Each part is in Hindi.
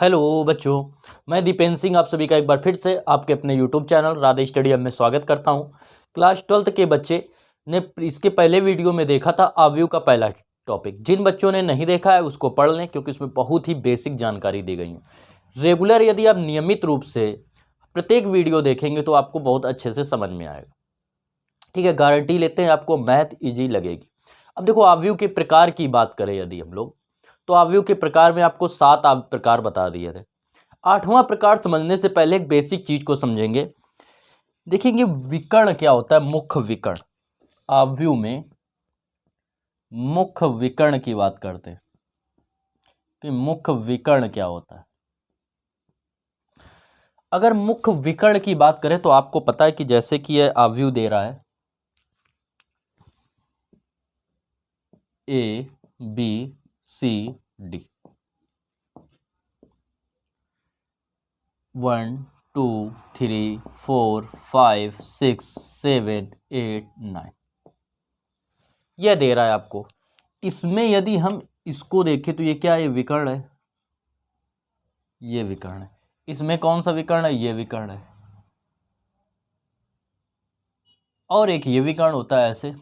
हेलो बच्चों, मैं दीपेंद्र सिंह आप सभी का एक बार फिर से आपके अपने YouTube channel Radhe study hub में स्वागत करता हूं। क्लास 12th के बच्चे ने इसके पहले वीडियो में देखा था अवयव का पहला टॉपिक। जिन बच्चों ने नहीं देखा है उसको पढ़ लें, क्योंकि उसमें बहुत ही बेसिक जानकारी दी गई है। रेगुलर यदि आप नियमित रूप से प्रत्येक वीडियो देखेंगे तो आपको बहुत अच्छे से समझ में आएगा। ठीक है, गारंटी लेते हैं आपको मैथ ईजी लगेगी। अब देखो, अवयव के प्रकार की बात करें यदि हम लोग, तो अवयव के प्रकार में आपको 7 प्रकार बता दिए थे। 8वां प्रकार समझने से पहले एक बेसिक चीज को समझेंगे। देखेंगे विकर्ण क्या होता है। मुख्य विकर्ण, अवयव में मुख्य विकर्ण की बात करते हैं कि मुख्य विकर्ण क्या होता है। अगर मुख्य विकर्ण की बात करें तो आपको पता है कि जैसे कि यह अवयव दे रहा है ए बी सी डी, 1 2 3 4 5 6 7 8 9 यह दे रहा है आपको। इसमें यदि हम इसको देखें तो ये क्या है, ये विकर्ण है, ये विकर्ण है। इसमें कौन सा विकर्ण है, ये विकर्ण है, और एक ये विकर्ण होता है ऐसे।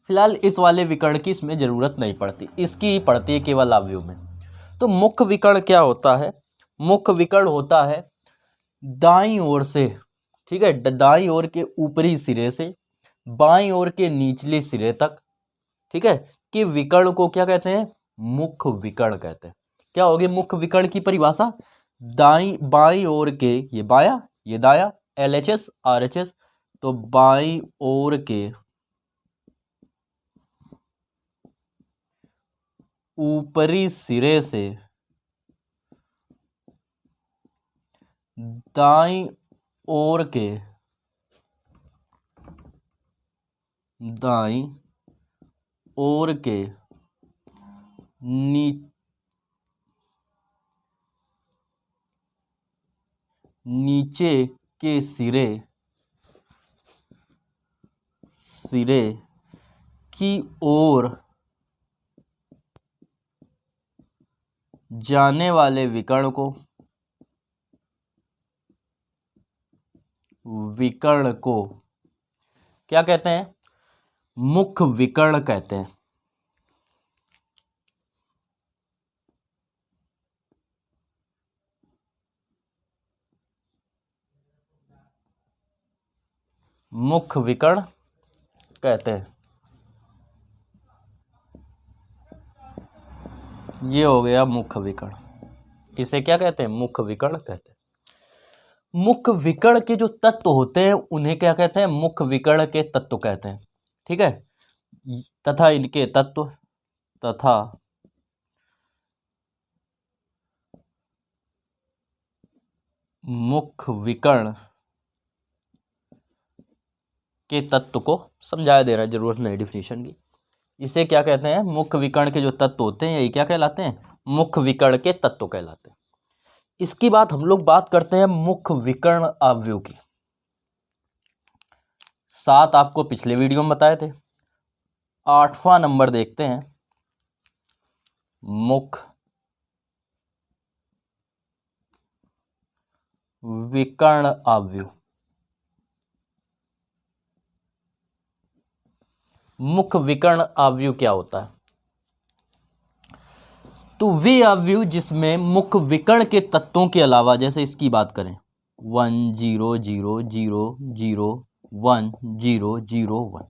फिलहाल इस वाले विकर्ण की इसमें जरूरत नहीं पड़ती, इसकी ही पड़ती है केवल अवयव में। तो मुख्य विकर्ण क्या होता है? मुख्य विकर्ण होता है दाईं ओर से, ठीक है, दाईं ओर के ऊपरी सिरे से बाईं ओर के निचले सिरे तक, ठीक है, कि विकर्ण को क्या कहते हैं, मुख्य विकर्ण कहते हैं। क्या होगी मुख्य विकर्ण की परिभाषा? दाईं बाईं ओर के, ये बाया ये दाया, LHS RHS, तो बाईं ओर के ऊपरी सिरे से दाईं ओर के दाईं ओर के नीचे के सिरे की ओर जाने वाले विकर्ण को क्या कहते हैं? मुख्य विकर्ण कहते हैं। मुख्य विकर्ण कहते हैं। ये हो गया मुख्य विकर्ण। इसे क्या कहते हैं? मुख्य विकर्ण कहते हैं। मुख्य विकर्ण के जो तत्व होते हैं उन्हें क्या कहते हैं? मुख्य विकर्ण के तत्व कहते हैं। ठीक है, तथा इनके तत्व तथा मुख्य विकर्ण के तत्व को समझाया दे रहा है, जरूरत नहीं डिफिनीशन की। इसे क्या कहते हैं? मुख्य विकर्ण के जो तत्व होते हैं यही क्या कहलाते हैं? मुख्य विकर्ण के तत्व कहलाते हैं। इसकी बात हम लोग बात करते हैं मुख्य विकर्ण अवयव की। 7 आपको पिछले वीडियो में बताए थे। 8वां नंबर देखते हैं, मुख्य विकर्ण अवयव। मुख्य विकर्ण अवयव क्या होता है? तो वे अवयव जिसमें मुख्य विकर्ण के तत्वों के अलावा, जैसे इसकी बात करें 1 0 0 0 0 1 0 0 1,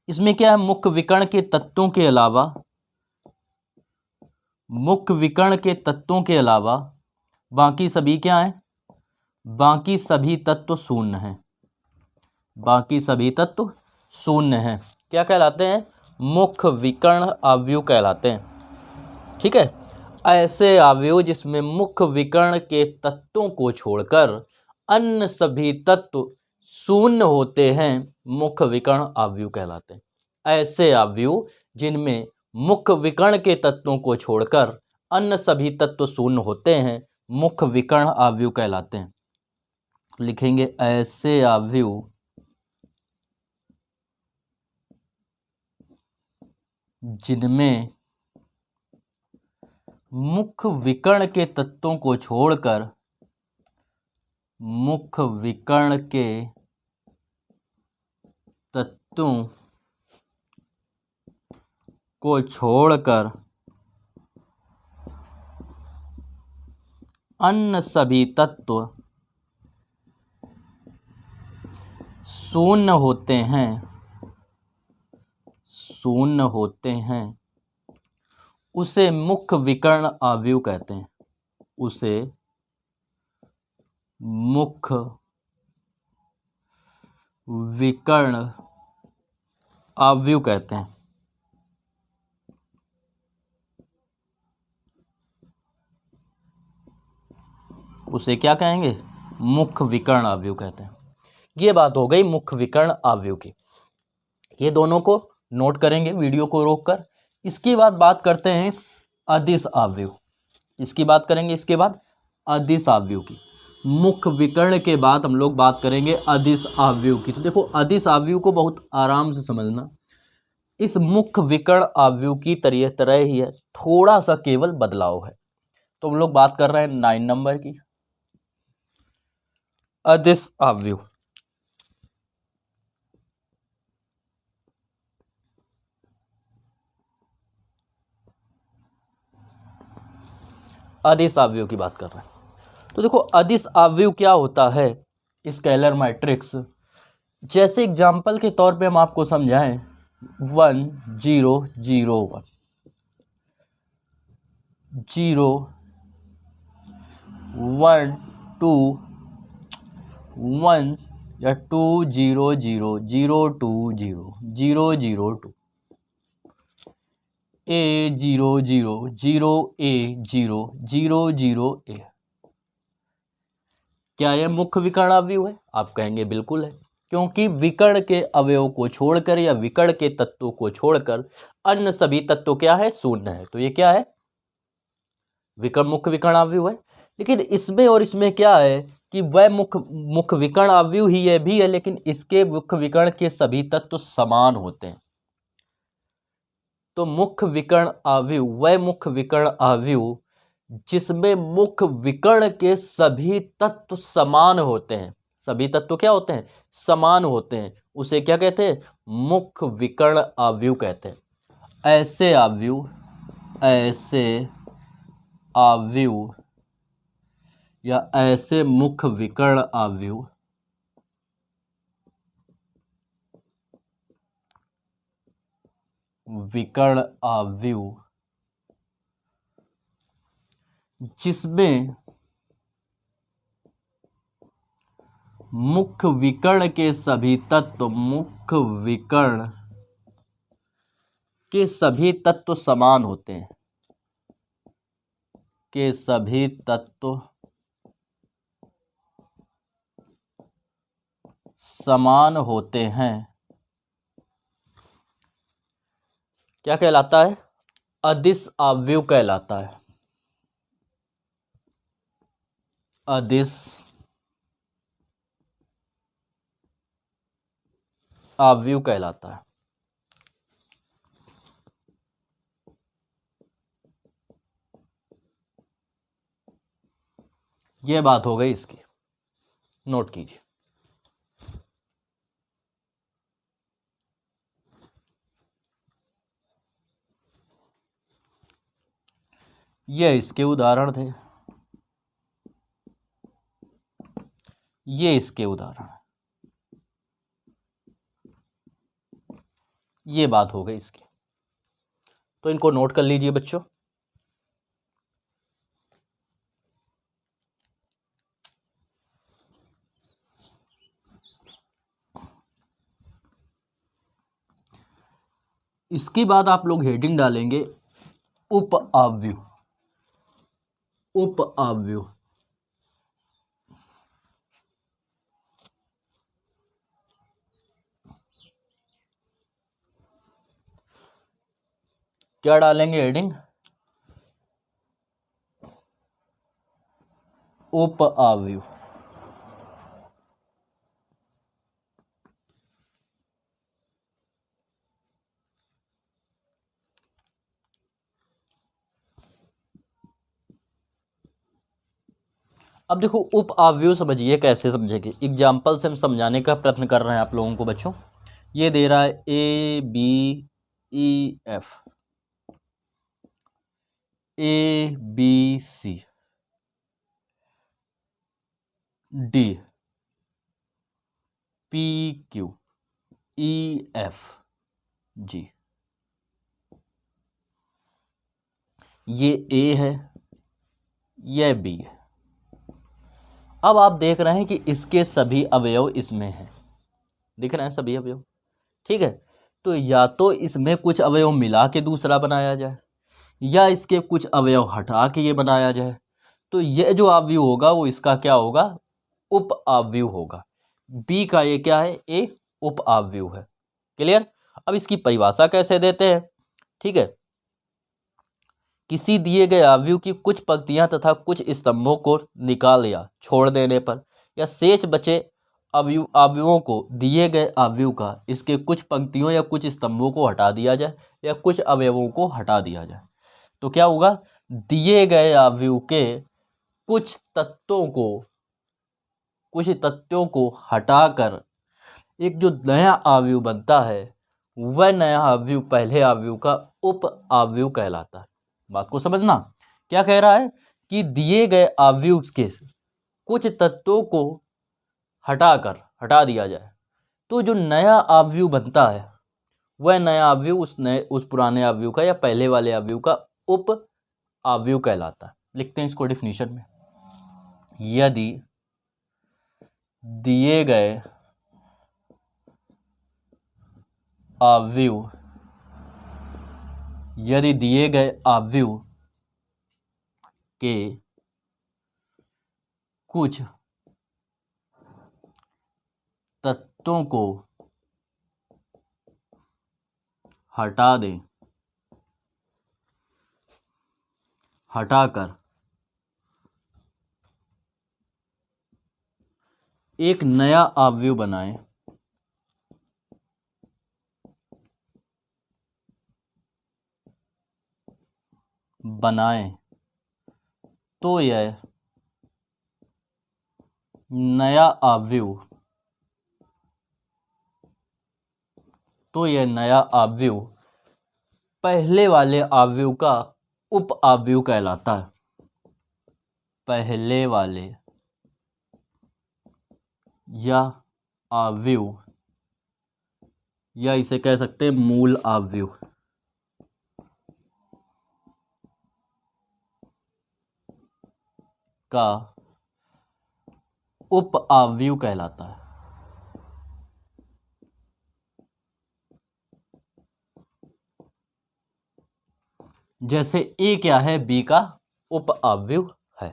इसमें क्या है? मुख्य विकर्ण के तत्वों के अलावा, मुख्य विकर्ण के तत्वों के अलावा बाकी सभी क्या है? बाकी सभी तत्व शून्य हैं। बाकी सभी तत्व शून्य हैं। क्या कहलाते हैं? मुख्य विकर्ण अवयव कहलाते हैं। ठीक है, ऐसे अवयव जिसमें मुख्य विकर्ण के तत्वों को छोड़कर अन्य सभी तत्व शून्य होते हैं, मुख्य विकर्ण अवयव कहलाते हैं। ऐसे अवयव जिनमें मुख्य विकर्ण के तत्वों को छोड़कर अन्य सभी तत्व शून्य होते हैं, मुख्य विकर्ण अवयव कहलाते हैं। लिखेंगे ऐसे अवयव जिनमें मुख्य विकर्ण के तत्वों को छोड़कर, मुख्य विकर्ण के तत्वों को छोड़कर अन्य सभी तत्व शून्य होते हैं, शून्य होते हैं, उसे मुख्य विकर्ण अवयव कहते हैं, उसे मुख्य विकर्ण अवयव कहते हैं। उसे क्या कहेंगे? मुख्य विकर्ण अवयव कहते हैं। ये बात हो गई मुख्य विकर्ण अवयव की। ये दोनों को नोट करेंगे वीडियो को रोककर। इसके बाद बात करते हैं अदिश अवयव। इसकी बात करेंगे इसके बाद अदिश अवयव की। मुख्य विकर्ण के बाद हम लोग बात करेंगे अदिश अवयव की। तो देखो अदिश अवयव को बहुत आराम से समझना। इस मुख्य विकर्ण अवयव की तरह ही है, थोड़ा सा केवल बदलाव है। तो हम लोग बात कर रहे हैं 9 नंबर की, अदिश अवयव। अदिश अवयव की बात कर रहे हैं। तो देखो अदिश अवयव क्या होता है? Scalar matrix. जैसे एग्जांपल के तौर पे हम आपको समझाएं, 1 0 0 1 0 1 2 1 या 2 0 0 0 2 0 0 0 2 A 0 0 0 A 0 0 0 A। क्या यह मुख्य विकर्ण अवयव है? आप कहेंगे बिल्कुल है, क्योंकि विकर्ण के अवयव को छोड़कर या विकर्ण के तत्वों को छोड़कर अन्य सभी तत्व क्या है? शून्य है। तो ये क्या है? मुख्य विकर्ण अवयव है। लेकिन इसमें और इसमें क्या है कि वह मुख्य विकर्ण अवयव ही यह भी है, लेकिन इसके मुख्य विकर्ण के सभी तत्व समान होते हैं। तो मुख्य विकर्ण अवयव वह मुख्य विकर्ण अवयव जिसमें मुख्य विकर्ण के सभी तत्व समान होते हैं। सभी तत्व क्या होते हैं? समान होते हैं। उसे क्या कहते हैं? मुख्य विकर्ण अवयव कहते हैं। ऐसे अवयव या ऐसे मुख्य विकर्ण अवयव जिसमें मुख्य विकर्ण के सभी तत्व समान होते हैं, के सभी तत्व समान होते हैं, क्या कहलाता है? अदिश अवयव कहलाता है। अदिश अवयव कहलाता है। यह बात हो गई इसकी, नोट कीजिए। ये इसके उदाहरण थे, ये इसके उदाहरण, ये बात हो गई इसकी। तो इनको नोट कर लीजिए बच्चों। इसके बाद आप लोग हेडिंग डालेंगे उप अवयव। उप अवयव क्या डालेंगे हेडिंग? उप अवयव। अब देखो उप अवयव समझिए कैसे समझेंगे, एग्जाम्पल से हम समझाने का प्रयत्न कर रहे हैं आप लोगों को बच्चों। ये दे रहा है A B E F, A B C D P Q E F G. ये ए है, यह बी है। अब आप देख रहे हैं कि इसके सभी अवयव इसमें हैं, दिख रहे हैं सभी अवयव, ठीक है। तो या तो इसमें कुछ अवयव मिला के दूसरा बनाया जाए, या इसके कुछ अवयव हटा के ये बनाया जाए। तो ये जो अवयव होगा वो इसका क्या होगा, उप अवयव होगा। बी का ये क्या है, ए उप अवयव है। क्लियर। अब इसकी परिभाषा कैसे देते हैं, ठीक है। किसी दिए गए अवयव की कुछ पंक्तियां तथा कुछ स्तंभों को निकाल या छोड़ देने पर, या शेष बचे अवयवों को दिए गए अवयव का इसके कुछ पंक्तियों या कुछ स्तंभों को हटा दिया जाए, या कुछ अवयवों को हटा दिया जाए, तो क्या होगा, दिए गए अवयव के कुछ तत्वों को हटाकर एक जो नया अवयव बनता है, वह नया अवयव पहले अवयव का उप अवयव कहलाता है। बात को समझना, क्या कह रहा है कि दिए गए अवयव के कुछ तत्वों को हटा दिया जाए, तो जो नया अवयव बनता है वह नया अवयव उस पुराने अवयव का या पहले वाले अवयव का उप अवयव कहलाता है। लिखते हैं इसको डिफिनीशन में। यदि दिए गए अवयव के कुछ तत्वों को हटाकर एक नया अवयव बनाएं तो यह नया अवयव पहले वाले अवयव का उप अवयव कहलाता है। पहले वाले या अवयव, या इसे कह सकते हैं मूल अवयव का उप अवयव कहलाता है। जैसे ए क्या है, बी का उप अवयव है।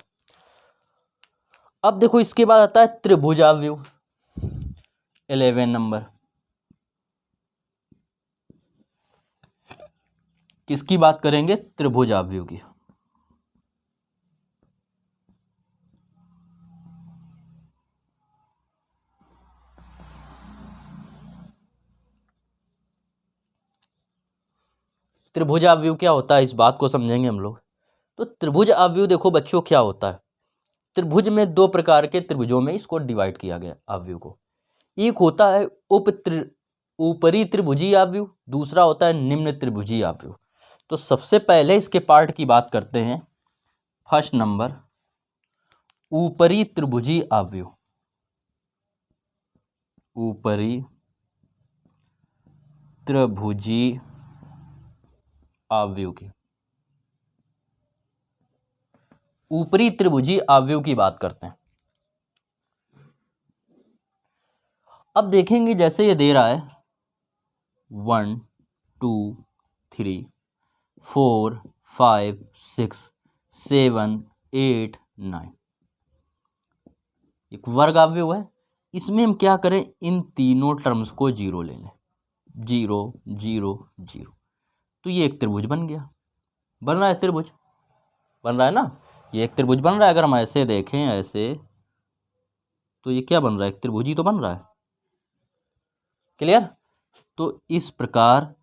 अब देखो इसके बाद आता है त्रिभुज अवयव, 11 नंबर। किसकी बात करेंगे, त्रिभुज अवयव की। त्रिभुज अवयव क्या होता है, इस बात को समझेंगे हम लोग। तो त्रिभुज अवयव देखो बच्चों क्या होता है, त्रिभुज में दो प्रकार के त्रिभुजों में इसको डिवाइड किया गया अवयव को। एक होता है ऊपरी त्रिभुजी अवयव, दूसरा होता है निम्न त्रिभुजी अवयव। तो सबसे पहले इसके पार्ट की बात करते हैं। फर्स्ट नंबर ऊपरी त्रिभुजी अवयव, ऊपरी त्रिभुजी अवयव की, ऊपरी त्रिभुजी अवयव की बात करते हैं। अब देखेंगे जैसे ये दे रहा है 1 2 3 4 5 6 7 8 9, एक वर्ग अवयव है। इसमें हम क्या करें, इन तीनों टर्म्स को जीरो ले लें, 0 0 0, तो ये एक त्रिभुज बन गया। बन रहा है, त्रिभुज बन रहा है ना, ये एक त्रिभुज बन रहा है। अगर हम ऐसे देखें ऐसे, तो ये क्या बन रहा है, एक त्रिभुज ही तो बन रहा है। क्लियर। तो इस प्रकार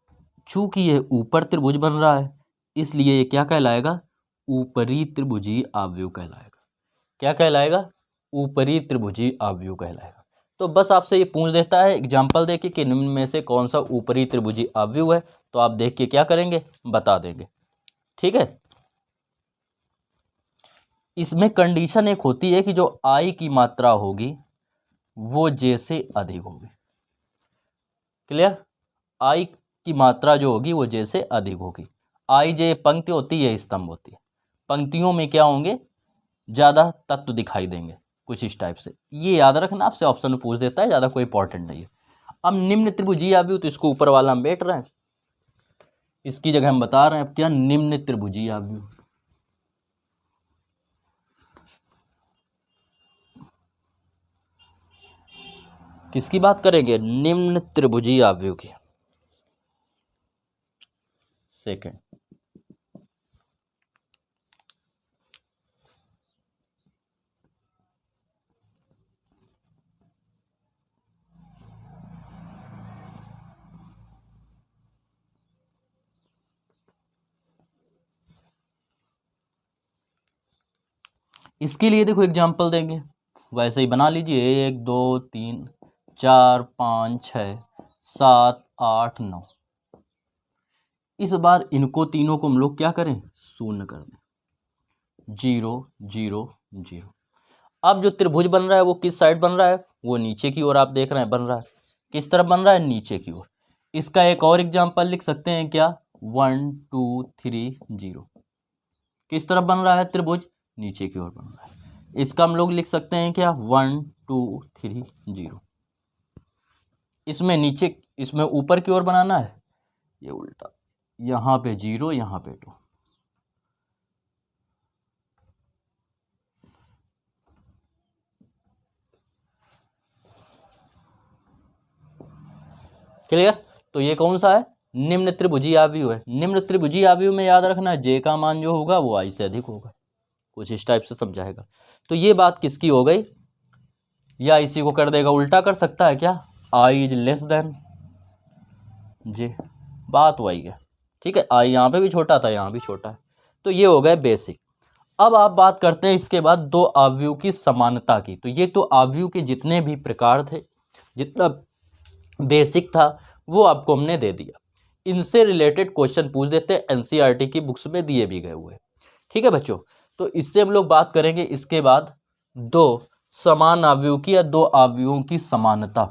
चूंकि यह ऊपर त्रिभुज बन रहा है, इसलिए ये क्या कहलाएगा, ऊपरी त्रिभुजी अवयव कहलाएगा। क्या कहलाएगा? ऊपरी त्रिभुजीय अवयव कहलाएगा। तो बस आपसे ये पूछ देता है एग्जाम्पल देके कि निम्न में से कौन सा ऊपरी त्रिभुजीय अवयव है, तो आप देख के क्या करेंगे? बता देंगे। ठीक है। इसमें कंडीशन एक होती है कि जो आई की मात्रा होगी वो जे से अधिक होगी। क्लियर? आई की मात्रा जो होगी वो जे से अधिक होगी। आई जे पंक्ति होती है, स्तंभ होती है। पंक्तियों में क्या होंगे? ज़्यादा तत्व दिखाई देंगे, कुछ इस टाइप से। ये याद रखना, आपसे ऑप्शन में पूछ देता है, ज़्यादा कोई इंपॉर्टेंट नहीं है। अब निम्न त्रिभुजीय अवयव, तो इसको ऊपर वाला हम बैठ रहे हैं, इसकी जगह हम बता रहे हैं अब क्या? निम्न त्रिभुजीय अवयव। किसकी बात करेंगे? निम्न त्रिभुजीय अवयव की। सेकंड, इसके लिए देखो एग्जाम्पल देंगे, वैसे ही बना लीजिए। 1 2 3 4 5 6 7 8 9। इस बार इनको तीनों को हम लोग क्या करें? शून्य कर दें। 0 0 0। अब जो त्रिभुज बन रहा है वो किस साइड बन रहा है? वो नीचे की ओर, आप देख रहे हैं बन रहा है। किस तरफ बन रहा है? नीचे की ओर। इसका एक और एग्जाम्पल लिख सकते हैं क्या? 1 2 3 0। किस तरफ बन रहा है त्रिभुज? नीचे की ओर बन रहा है। इसका हम लोग लिख सकते हैं क्या? 1 2 3 0। इसमें नीचे, इसमें ऊपर की ओर बनाना है, ये उल्टा। यहाँ पे 0, यहाँ पे 2। क्लियर? तो ये कौन सा है? निम्न त्रिभुजीय अवयव है। निम्न त्रिभुजीय अवयव में याद रखना, जे का मान जो होगा वो आई से अधिक होगा। कुछ इस टाइप से समझाएगा। तो ये बात किसकी हो गई? या इसी को कर देगा, उल्टा कर सकता है क्या? आई इज लेस देन जे। बात वही है। ठीक है, आई यहाँ पे भी छोटा था, यहाँ भी छोटा है। तो ये हो गए बेसिक। अब आप बात करते हैं इसके बाद दो अवयव की समानता की। तो ये तो अवयव के जितने भी प्रकार थे, जितना बेसिक था, वो आपको हमने दे दिया। इनसे रिलेटेड क्वेश्चन पूछ देते हैं, एनसीईआरटी की बुक्स में दिए भी गए हुए। ठीक है बच्चों, तो इससे हम लोग बात करेंगे इसके बाद दो समान अवयव की या दो अवयवों की समानता।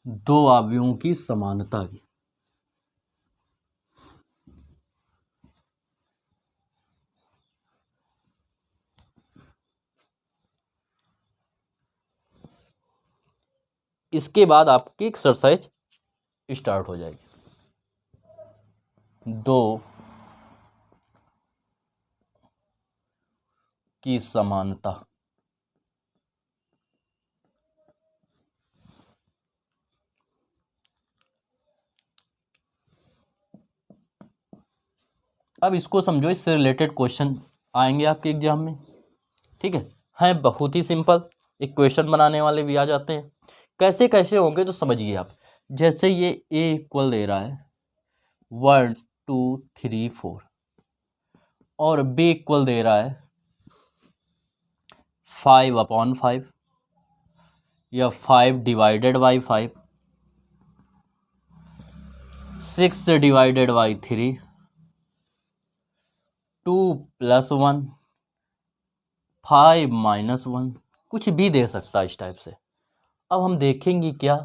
दो अवयवों की समानता की। इसके बाद आपकी एक्सरसाइज स्टार्ट हो जाएगी। दो की समानता। अब इसको समझो, इससे रिलेटेड क्वेश्चन आएंगे आपके एग्जाम में। ठीक है बहुत ही सिंपल। एक क्वेश्चन बनाने वाले भी आ जाते हैं। कैसे कैसे होंगे तो समझिए आप। जैसे ये a इक्वल दे रहा है 1 2 3 4 और b इक्वल दे रहा है 5/5 या 5 डिवाइडेड बाई 5, 6 डिवाइडेड बाई 3, 2 + 1, 5 - 1, कुछ भी दे सकता है इस टाइप से। अब हम देखेंगे क्या,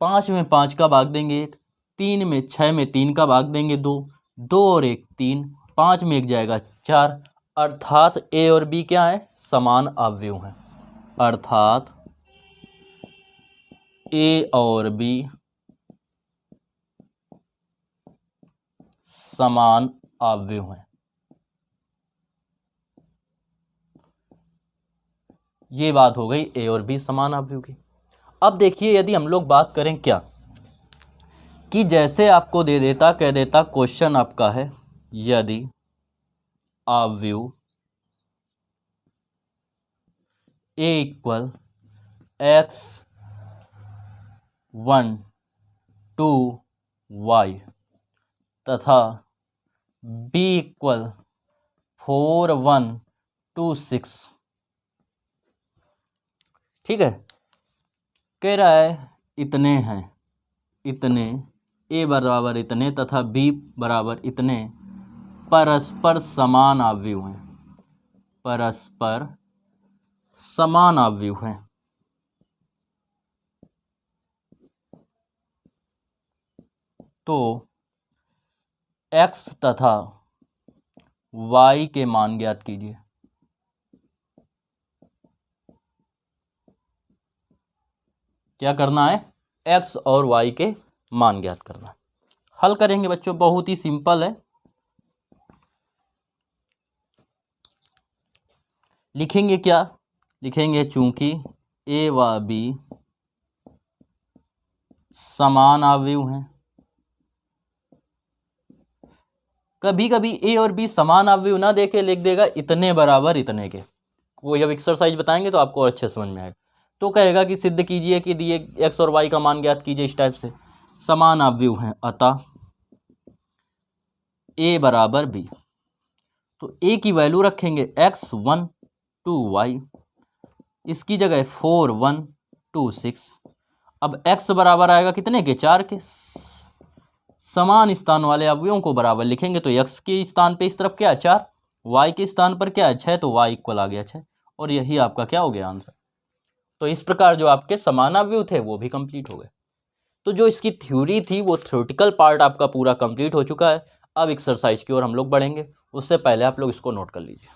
5 में 5 का भाग देंगे 1, 3 में 6 में 3 का भाग देंगे 2, 2 और 1 3, 5 में 1 जाएगा 4। अर्थात ए और बी क्या है? समान अवयव हैं। अर्थात ए और बी समान अवयव हैं। ये बात हो गई ए और बी समान अवयव की। अब देखिए, यदि हम लोग बात करें क्या कि जैसे आपको दे देता, कह देता क्वेश्चन आपका है, यदि अवयव ए इक्वल x1 2 y तथा b इक्वल 4126। ठीक है, कह रहा है इतने हैं, इतने ए बराबर इतने तथा बी बराबर इतने परस्पर समान आव्यूह हैं, परस्पर समान आव्यूह हैं। तो x तथा y के मान ज्ञात कीजिए। क्या करना है? x और y के मान ज्ञात करना है। हल करेंगे बच्चों, बहुत ही सिंपल है। लिखेंगे क्या? लिखेंगे चूंकि a व b समान आव्यूह हैं। कभी कभी ए और बी समान आव्यूह ना देके लिख देगा इतने बराबर इतने के। वो जब एक्सरसाइज बताएंगे तो आपको अच्छे समझ में आएगा। तो कहेगा कि सिद्ध कीजिए कि दिए एक्स और वाई का मान ज्ञात कीजिए, इस टाइप से। समान आव्यूह हैं अतः ए बराबर बी। तो ए की वैल्यू रखेंगे x1 2y, इसकी जगह 4126। अब x बराबर आएगा कितने के? 4 के। समान स्थान वाले अवयवों को बराबर लिखेंगे तो x के स्थान पे इस तरफ क्या है? 4, y के स्थान पर क्या है? 6, तो y इक्वल आ गया 6। और यही आपका क्या हो गया? आंसर। तो इस प्रकार जो आपके समान अवयव थे वो भी कंप्लीट हो गए। तो जो इसकी थ्योरी थी वो थ्योरेटिकल पार्ट आपका पूरा कंप्लीट हो चुका है। अब एक्सरसाइज की ओर हम लोग बढ़ेंगे, उससे पहले आप लोग इसको नोट कर लीजिए।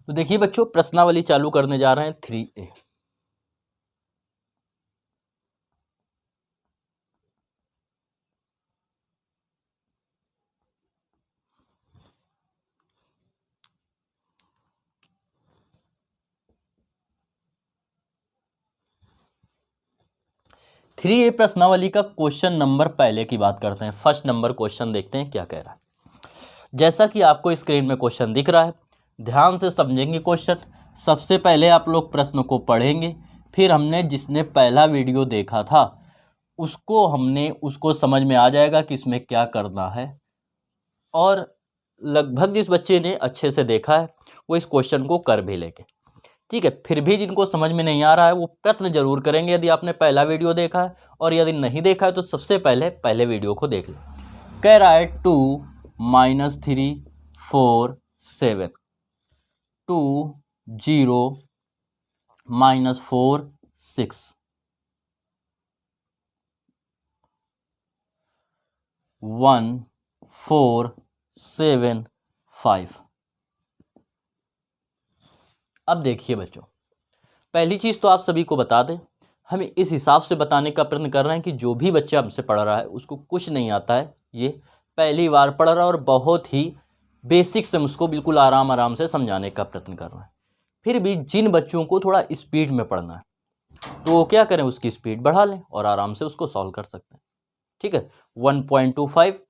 तो देखिए बच्चों, प्रश्नावली चालू करने जा रहे हैं 3A। थ्री ए प्रश्नावली का क्वेश्चन नंबर पहले की बात करते हैं। फर्स्ट नंबर क्वेश्चन देखते हैं क्या कह रहा है। जैसा कि आपको स्क्रीन में क्वेश्चन दिख रहा है, ध्यान से समझेंगे क्वेश्चन। सबसे पहले आप लोग प्रश्न को पढ़ेंगे, फिर हमने जिसने पहला वीडियो देखा था उसको समझ में आ जाएगा कि इसमें क्या करना है। और लगभग जिस बच्चे ने अच्छे से देखा है वो इस क्वेश्चन को कर भी लेंगे। ठीक है, फिर भी जिनको समझ में नहीं आ रहा है वो प्रयत्न जरूर करेंगे यदि आपने पहला वीडियो देखा है, और यदि नहीं देखा है तो सबसे पहले वीडियो को देख लें। कह रहा है 2 - 3 4 7, 2 0 -4 6, 1 4 7 5। अब देखिए बच्चों, पहली चीज़ तो आप सभी को बता दें, हमें इस हिसाब से बताने का प्रयत्न कर रहे हैं कि जो भी बच्चा हमसे पढ़ रहा है उसको कुछ नहीं आता है, ये पहली बार पढ़ रहा है और बहुत ही बेसिक से उसको बिल्कुल आराम से समझाने का प्रयत्न कर रहा है। फिर भी जिन बच्चों को थोड़ा स्पीड में पढ़ना है तो वो क्या करें, उसकी स्पीड बढ़ा लें और आराम से उसको सॉल्व कर सकते हैं। ठीक है, 1.25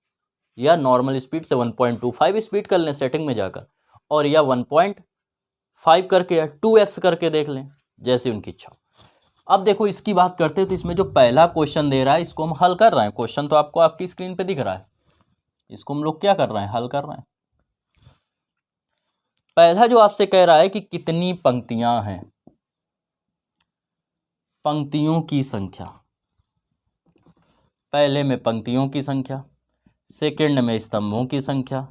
या नॉर्मल स्पीड से 1.25 स्पीड कर लें सेटिंग में जाकर, और या 1.5 करके या 2x करके देख लें, जैसे उनकी इच्छा। अब देखो इसकी बात करते हैं तो इसमें जो पहला क्वेश्चन दे रहा है इसको हम हल कर रहे हैं। क्वेश्चन तो आपको आपकी स्क्रीन पे दिख रहा है, इसको हम लोग क्या कर रहे हैं? हल कर रहे हैं। पहला जो आपसे कह रहा है कि कितनी पंक्तियां हैं, पंक्तियों की संख्या। पहले में पंक्तियों की संख्या, सेकंड में स्तंभों की संख्या,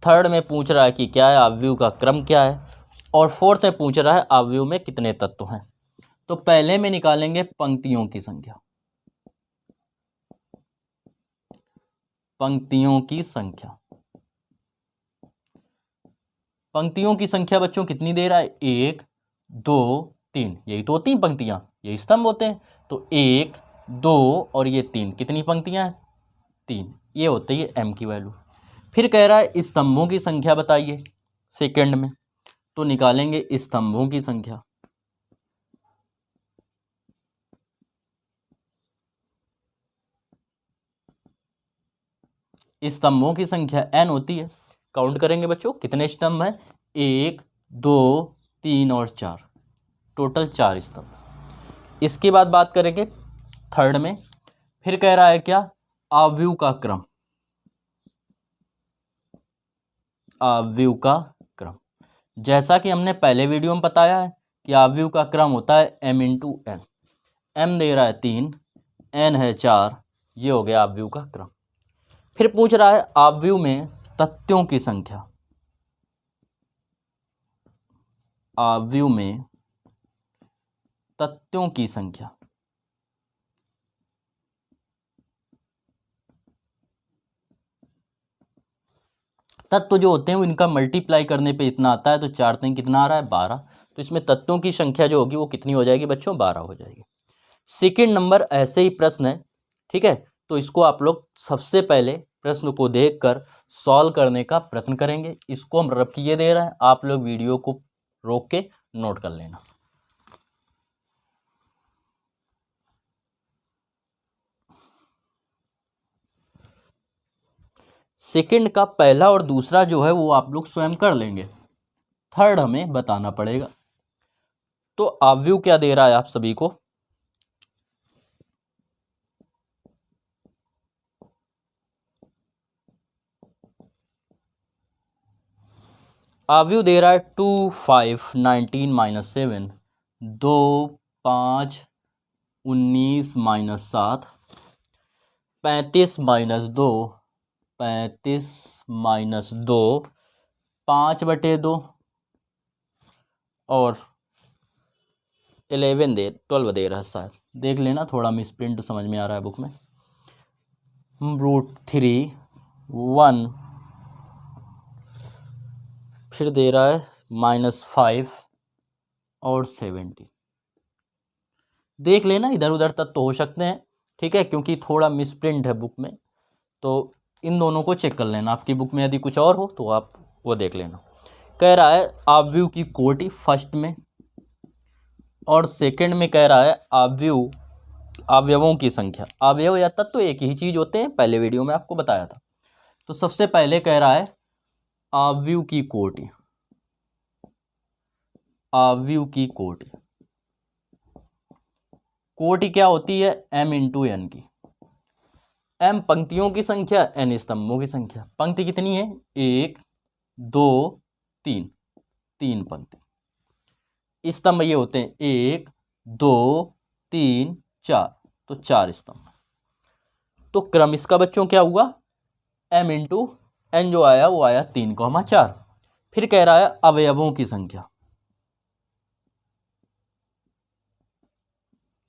थर्ड में पूछ रहा है कि क्या है अवयव का क्रम क्या है, और फोर्थ में पूछ रहा है अवयव में कितने तत्व हैं। तो पहले में निकालेंगे पंक्तियों की संख्या। पंक्तियों की संख्या, पंक्तियों की संख्या बच्चों कितनी दे रहा है? 1 2 3, यही तो होती हैं पंक्तियां, यही स्तंभ होते हैं। तो 1 2 और ये 3, कितनी पंक्तियां हैं? 3, ये होती है m की वैल्यू। फिर कह रहा है स्तंभों की संख्या बताइए सेकंड में, तो निकालेंगे स्तंभों की संख्या। स्तंभों की संख्या n होती है। काउंट करेंगे बच्चों कितने स्तंभ हैं? 1 2 3 और 4, टोटल 4 स्तंभ। इसके बाद बात करेंगे थर्ड में, फिर कह रहा है क्या, आव्यूह का क्रम, आव्यूह का क्रम। जैसा कि हमने पहले वीडियो में बताया है कि आव्यूह का क्रम होता है m इंटू एन। m दे रहा है 3, n है 4, ये हो गया आव्यूह का क्रम। फिर पूछ रहा है आव्यूह में तत्वों की संख्या, आव्यूह में तत्वों की संख्या। तत्व जो होते हैं वो इनका मल्टीप्लाई करने पे इतना आता है, तो 4 3 कितना आ रहा है 12। तो इसमें तत्वों की संख्या जो होगी वो कितनी हो जाएगी बच्चों, 12 हो जाएगी। सेकंड नंबर ऐसे ही प्रश्न है, ठीक है। तो इसको आप लोग सबसे पहले प्रश्न को देखकर सॉल्व करने का प्रयत्न करेंगे। इसको हम रब किए दे रहे हैं, आप लोग वीडियो को रोक के नोट कर लेना। सेकंड का पहला और दूसरा जो है वो आप लोग स्वयं कर लेंगे, थर्ड हमें बताना पड़ेगा। तो आव्यूह क्या दे रहा है आप सभी को, आव्यूह दे रहा है 2 5 19 माइनस 7, 2 5 19 माइनस 7, 35 माइनस 2, 35 माइनस 2, 5/2 और 12 दे रहा है शायद, देख लेना, थोड़ा मिसप्रिंट समझ में आ रहा है बुक में। √3 1, फिर दे रहा है -5 और 70। देख लेना, इधर उधर तक तो हो सकते हैं, ठीक है, क्योंकि थोड़ा मिसप्रिंट है बुक में, तो इन दोनों को चेक कर लेना। आपकी बुक में यदि कुछ और हो तो आप वो देख लेना। कह रहा है आव्यूह की कोटि फर्स्ट में, और सेकंड में कह रहा है अवयवों की संख्या। अवयव या तत्व तो एक ही चीज होते हैं, पहले वीडियो में आपको बताया था। तो सबसे पहले कह रहा है आव्यूह की कोटि, आव्यूह की कोटि। कोटि क्या होती है, m इंटू एन की। m पंक्तियों की संख्या, n स्तंभों की संख्या। पंक्ति कितनी है, 1 2 3, 3 पंक्ति। स्तंभ ये होते हैं 1 2 3 4, तो 4 स्तंभ। तो क्रम इसका बच्चों क्या हुआ, m इंटू एन जो आया वो आया 3,4। फिर कह रहा है अवयवों की संख्या,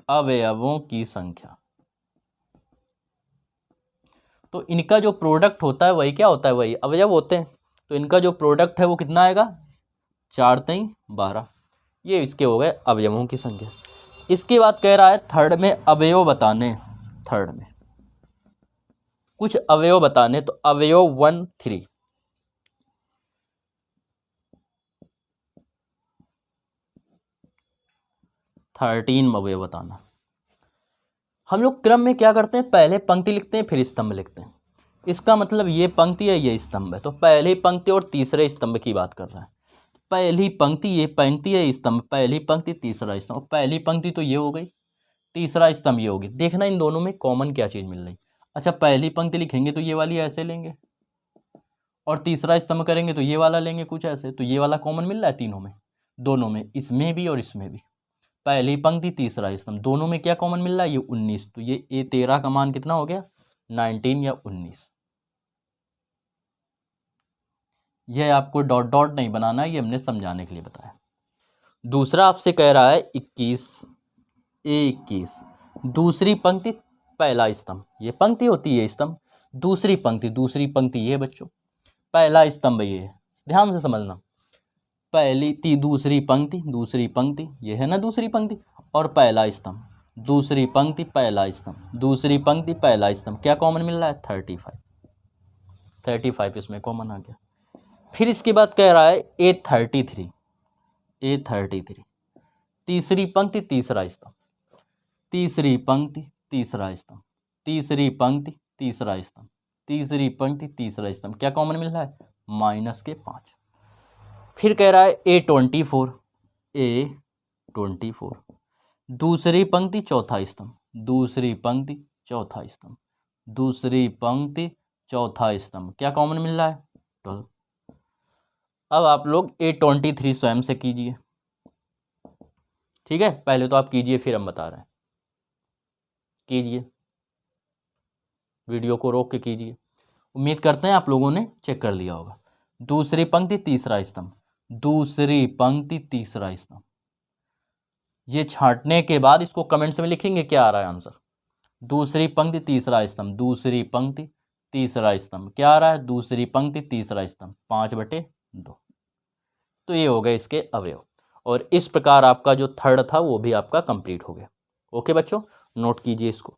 अवयवों की संख्या। तो इनका जो प्रोडक्ट होता है वही क्या होता है, वही अवयव होते हैं। तो इनका जो प्रोडक्ट है वो कितना आएगा, 4 3 12। ये इसके हो गए अवयवों की संख्या। इसके बाद कह रहा है थर्ड में अवयव बताने, थर्ड में कुछ अवयव बताने। तो अवयव 1 3, 13 अवयव बताना। हम लोग क्रम में क्या करते हैं, पहले पंक्ति लिखते हैं फिर स्तंभ लिखते हैं। इसका मतलब ये पंक्ति है ये स्तंभ है, तो पहली पंक्ति और तीसरे स्तंभ की बात कर रहा है। पहली पंक्ति ये पंक्ति है स्तंभ, पहली पंक्ति तीसरा स्तंभ। पहली पंक्ति तो ये हो गई, तीसरा स्तंभ ये होगी। देखना इन दोनों में कॉमन क्या चीज़ मिल रही। अच्छा, पहली पंक्ति लिखेंगे तो ये वाली ऐसे लेंगे, और तीसरा स्तंभ करेंगे तो ये वाला लेंगे कुछ ऐसे। तो ये वाला कॉमन मिल रहा है तीनों में, दोनों में, इसमें भी और इसमें भी। पहली पंक्ति तीसरा स्तंभ, दोनों में क्या कॉमन मिल रहा है, ये 19। तो ये 13 का मान कितना हो गया, 19 या 19। यह आपको डॉट डॉट नहीं बनाना, ये हमने समझाने के लिए बताया। दूसरा आपसे कह रहा है 21, 21। दूसरी पंक्ति पहला स्तंभ, ये पंक्ति होती है स्तंभ। दूसरी पंक्ति ये बच्चों, पहला स्तंभ ये है, ध्यान से समझना। पहली दूसरी पंक्ति ये है ना दूसरी पंक्ति, और पहला स्तंभ, दूसरी पंक्ति पहला स्तंभ, दूसरी पंक्ति पहला स्तंभ। क्या कॉमन मिल रहा है, 35, 35 इसमें कॉमन आ गया। फिर इसके बाद कह रहा है A33, A33। तीसरी पंक्ति तीसरा स्तंभ, तीसरी पंक्ति तीसरा स्तंभ, तीसरी पंक्ति तीसरा स्तंभ, तीसरी पंक्ति तीसरा स्तंभ। क्या कॉमन मिल रहा है, -5। फिर कह रहा है A24, A24। दूसरी पंक्ति चौथा स्तंभ, दूसरी पंक्ति चौथा स्तंभ, दूसरी पंक्ति चौथा स्तंभ, क्या कॉमन मिल रहा है? 12। अब आप लोग A23 स्वयं से कीजिए, ठीक है, पहले तो आप कीजिए फिर हम बता रहे हैं, कीजिए, वीडियो को रोक के कीजिए। उम्मीद करते हैं आप लोगों ने चेक कर लिया होगा। दूसरी पंक्ति तीसरा स्तंभ, दूसरी पंक्ति तीसरा स्तंभ, ये छांटने के बाद इसको कमेंट्स में लिखेंगे क्या आ रहा है आंसर। दूसरी पंक्ति तीसरा स्तंभ, दूसरी पंक्ति तीसरा स्तंभ, क्या आ रहा है? दूसरी पंक्ति तीसरा स्तंभ, 5/2। तो ये हो गए इसके अवयव, और इस प्रकार आपका जो थर्ड था वो भी आपका कंप्लीट हो गया। ओके बच्चों, नोट कीजिए इसको।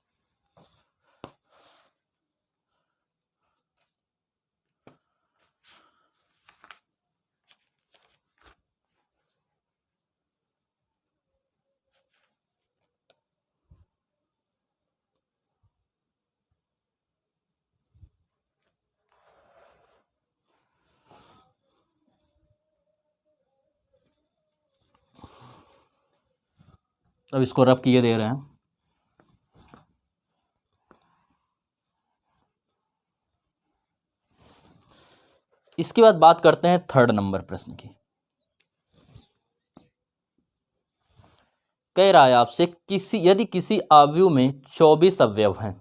अब इसको रब किए दे रहे हैं। इसके बाद बात करते हैं थर्ड नंबर प्रश्न की। कह रहा है आपसे यदि किसी आयु में 24 अवयव हैं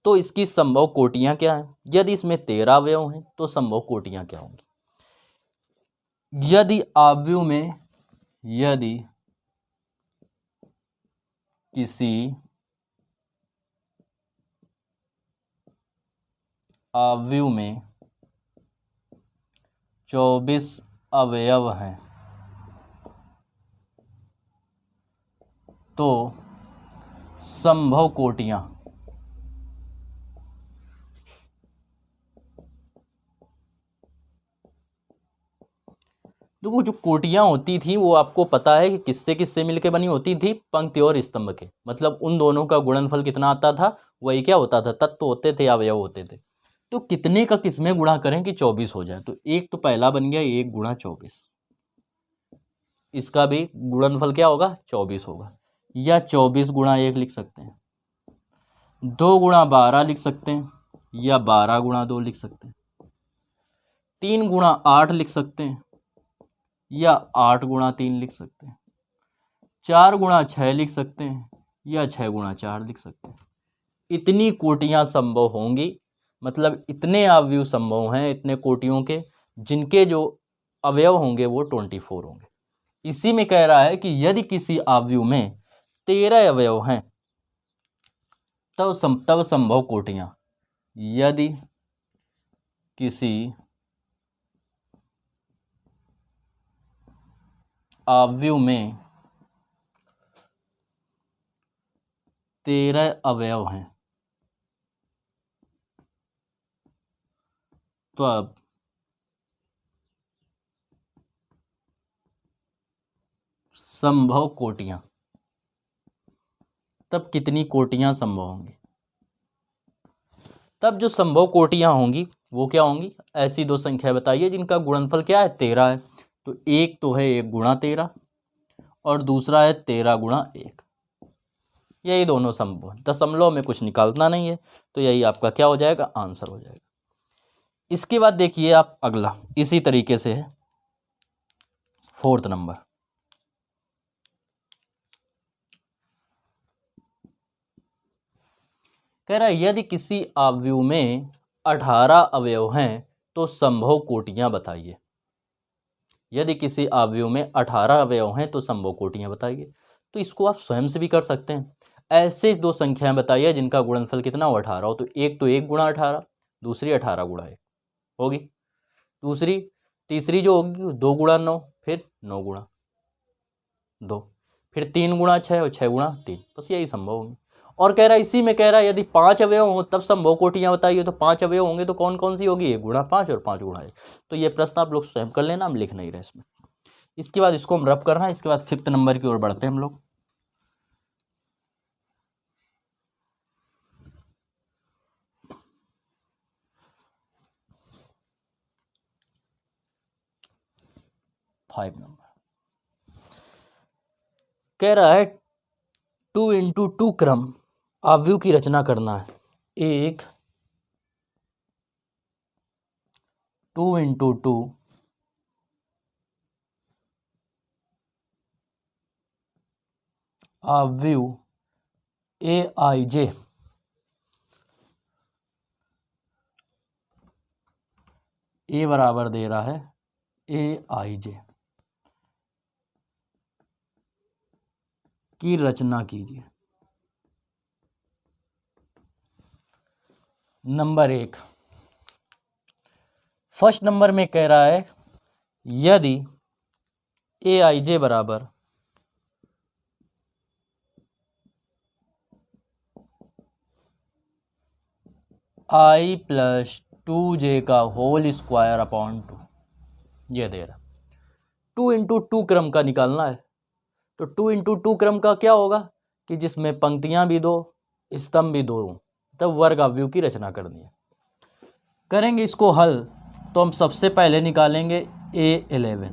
तो इसकी संभव कोटियां क्या हैं? यदि इसमें 13 अवयव हैं तो संभव कोटियां क्या होंगी? यदि आयु में, यदि किसी आयु में 24 अवयव हैं तो संभव कोटियां, देखो जो कोटियां होती थी वो आपको पता है कि किससे किससे मिलके बनी होती थी? पंक्ति और स्तंभ के, मतलब उन दोनों का गुणनफल कितना आता था? वही क्या होता था? तत्व होते थे, अवयव होते थे। तो कितने का किसमें गुणा करें कि 24 हो जाए? तो एक तो पहला बन गया 1 गुणा 24, इसका भी गुणनफल क्या होगा? 24 होगा, या 24 गुणा 1 लिख सकते हैं, 2 गुणा 12 लिख सकते हैं, या 12 गुणा 2 लिख सकते हैं, 3 गुणा 8 लिख सकते हैं, या 8 गुणा 3 लिख सकते हैं, 4 गुणा 6 लिख सकते हैं, या 6 गुणा 4 लिख सकते हैं। इतनी कोटियां संभव होंगी, मतलब इतने अवयव संभव हैं, इतने कोटियों के, जिनके जो अवयव होंगे वो 24 होंगे। इसी में कह रहा है कि यदि किसी अवयव में 13 अवयव हैं तब संभव कोटियां, यदि किसी अवयव में 13 अवयव हैं तो अब संभव कोटियां, तब कितनी कोटियां संभव होंगी? तब जो संभव कोटियां होंगी वो क्या होंगी? ऐसी दो संख्या बताइए जिनका गुणनफल क्या है? 13 है। तो एक तो है 1 गुणा 13 और दूसरा है 13 गुणा 1, यही दोनों संभव है। दशमलव में कुछ निकालना नहीं है, तो यही आपका क्या हो जाएगा? आंसर हो जाएगा। इसके बाद देखिए आप अगला इसी तरीके से है, फोर्थ नंबर। कह रहा है यदि किसी अवयव में 18 अवयव हैं तो संभव कोटियां बताइए। यदि किसी अवयव में 18 अवयव हैं तो संभव कोटियां बताइए। तो इसको आप स्वयं से भी कर सकते हैं। ऐसे दो संख्याएं बताइए जिनका गुणनफल कितना हो? 18 हो। तो एक तो 1 गुणा 18, दूसरी 18 गुणा 1 होगी। दूसरी तीसरी जो होगी 2 गुणा 9, फिर 9 गुणा 2, फिर 3 गुणा 6 और 6 गुणा 3, बस यही संभव होंगे। और कह रहा है इसी में कह रहा है यदि 5 अवयव हो तब संभव कोटियां बताइए। तो 5 अवयव होंगे तो कौन कौन सी होगी? 1 गुणा 5 और 5 गुणा 1। तो ये प्रश्न आप लोग स्वयं कर लेना, हम लिख नहीं रहे इसमें। इसके बाद इसको हम रब करना है। इसके बाद 5th नंबर की ओर बढ़ते हैं हम लोग। फाइव नंबर कह रहा है 2 × 2 क्रम आव्यूह की रचना करना है। एक 2 × 2 आव्यूह AIJ ए बराबर दे रहा है AIJ की रचना कीजिए। नंबर 1, फर्स्ट नंबर में कह रहा है यदि AIJ बराबर I + 2J का होल स्क्वायर अपॉन 2, ये दे रहा। 2 × 2 क्रम का निकालना है, तो 2 × 2 क्रम का क्या होगा कि जिसमें पंक्तियां भी दो स्तंभ भी दो, तब वर्ग आव्यूह की रचना करनी है। करेंगे इसको हल, तो हम सबसे पहले निकालेंगे A11,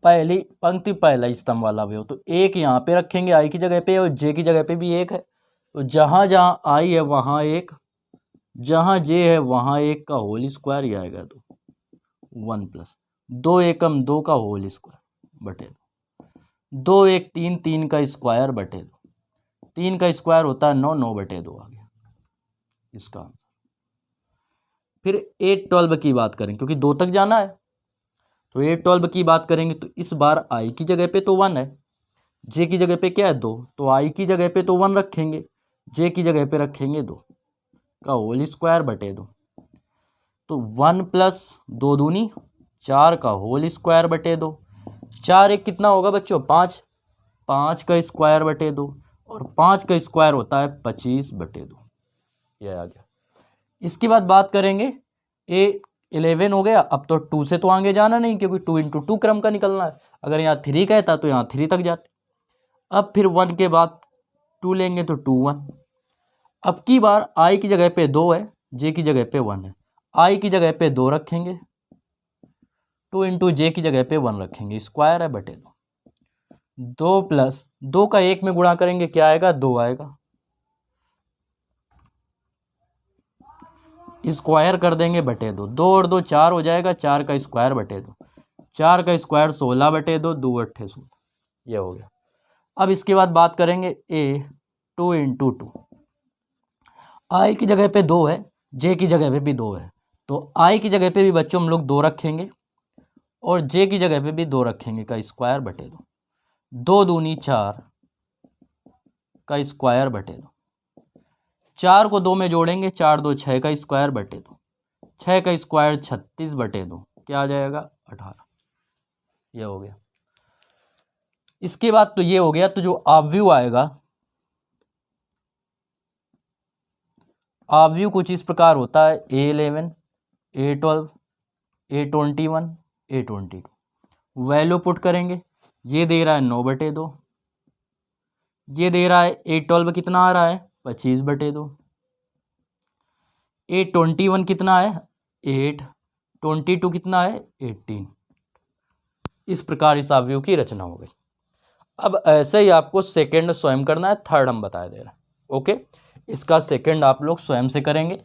पहली पंक्ति पहला स्तंभ वाला अवयव, तो एक यहाँ पे रखेंगे I की जगह पे और J की जगह पे भी एक है, तो जहाँ जहाँ I है वहाँ एक, जहाँ J है वहाँ एक का होल स्क्वायर ही आएगा, तो 1 + 2 एकम 2 का होल स्क्वायर बटे 2 1 3 3 का स्क्वायर बटे 2, 3 का स्क्वायर होता है 9, 9 बटे 2 आ गया इसका आंसर। फिर A12 की बात करें, क्योंकि 2 तक जाना है, तो A12 की बात करेंगे, तो इस बार I की जगह पे तो 1 है, J की जगह पे क्या है 2, तो I की जगह पे तो 1 रखेंगे, J की जगह पे रखेंगे 2 का होल स्क्वायर बटे 2, तो 1 + 2 दूनी 4 का होल स्क्वायर बटे 2, 4 एक कितना होगा बच्चों 5, 5 का स्क्वायर बटे 2, और 5 का स्क्वायर होता है 25 बटे 2, यह आ गया। इसके बाद बात करेंगे A11 हो गया। अब तो 2 से तो आगे जाना नहीं, क्योंकि 2 × 2 क्रम का निकलना है। अगर यहाँ 3 कहता तो यहाँ 3 तक जाते। अब फिर 1 के बाद 2 लेंगे तो 2 1। अब की बार I की जगह पे 2 है, J की जगह पे 1 है, I की जगह पे 2 रखेंगे, 2 × J की जगह पे 1 रखेंगे, स्क्वायर है बटे 2, 2 + 2 का 1 में गुणा करेंगे क्या आएगा 2 आएगा, स्क्वायर कर देंगे बटे 2, 2 और 2 4 हो जाएगा, 4 का स्क्वायर बटे 2, 4 का स्क्वायर 16 बटे 2, 2 8 16, यह हो गया। अब इसके बाद बात करेंगे A2 × 2, I की जगह पे 2 है, J की जगह पे भी 2 है, तो I की जगह पे भी बच्चों हम लोग 2 रखेंगे और J की जगह पे भी 2 रखेंगे का स्क्वायर बटे 2, 2 दूनी 4 का स्क्वायर बटे 2, 4 को 2 में जोड़ेंगे, 4 2 6 का स्क्वायर बटे 2, 6 का स्क्वायर 36 बटे 2, क्या आ जाएगा 18, यह हो गया। इसके बाद तो ये हो गया, तो जो आव्यूह आएगा, आव्यूह कुछ इस प्रकार होता है A11 A12 A21 A22। Value put करेंगे, ये दे रहा है 9 बटे 2, ये दे रहा है A12 कितना आ रहा है 25 बटे 2, A21 कितना है 8, 22 कितना है 18। इस प्रकार इस आव्यूह की रचना हो गई। अब ऐसे ही आपको सेकंड स्वयं करना है, थर्ड हम बता दे रहे हैं। ओके, इसका सेकंड आप लोग स्वयं से करेंगे,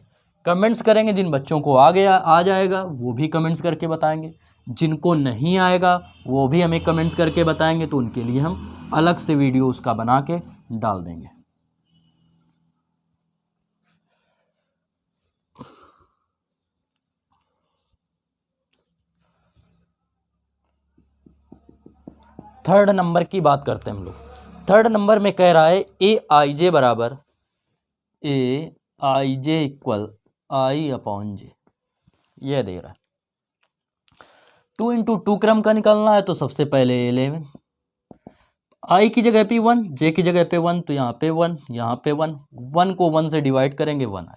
कमेंट्स करेंगे। जिन बच्चों को आ जाएगा वो भी कमेंट्स करके बताएंगे, जिनको नहीं आएगा वो भी हमें कमेंट्स करके बताएंगे, तो उनके लिए हम अलग से वीडियो उसका बना के डाल देंगे। थर्ड नंबर की बात करते हैं हम लोग। थर्ड नंबर में कह रहा है AIJ बराबर AIJ इक्वल I/J, यह दे रहा है। 2 × 2 क्रम का निकालना है, तो सबसे पहले A11, I की जगह पे 1, J की जगह पे 1, तो यहाँ पे 1, यहाँ पे 1, 1 को 1 से डिवाइड करेंगे 1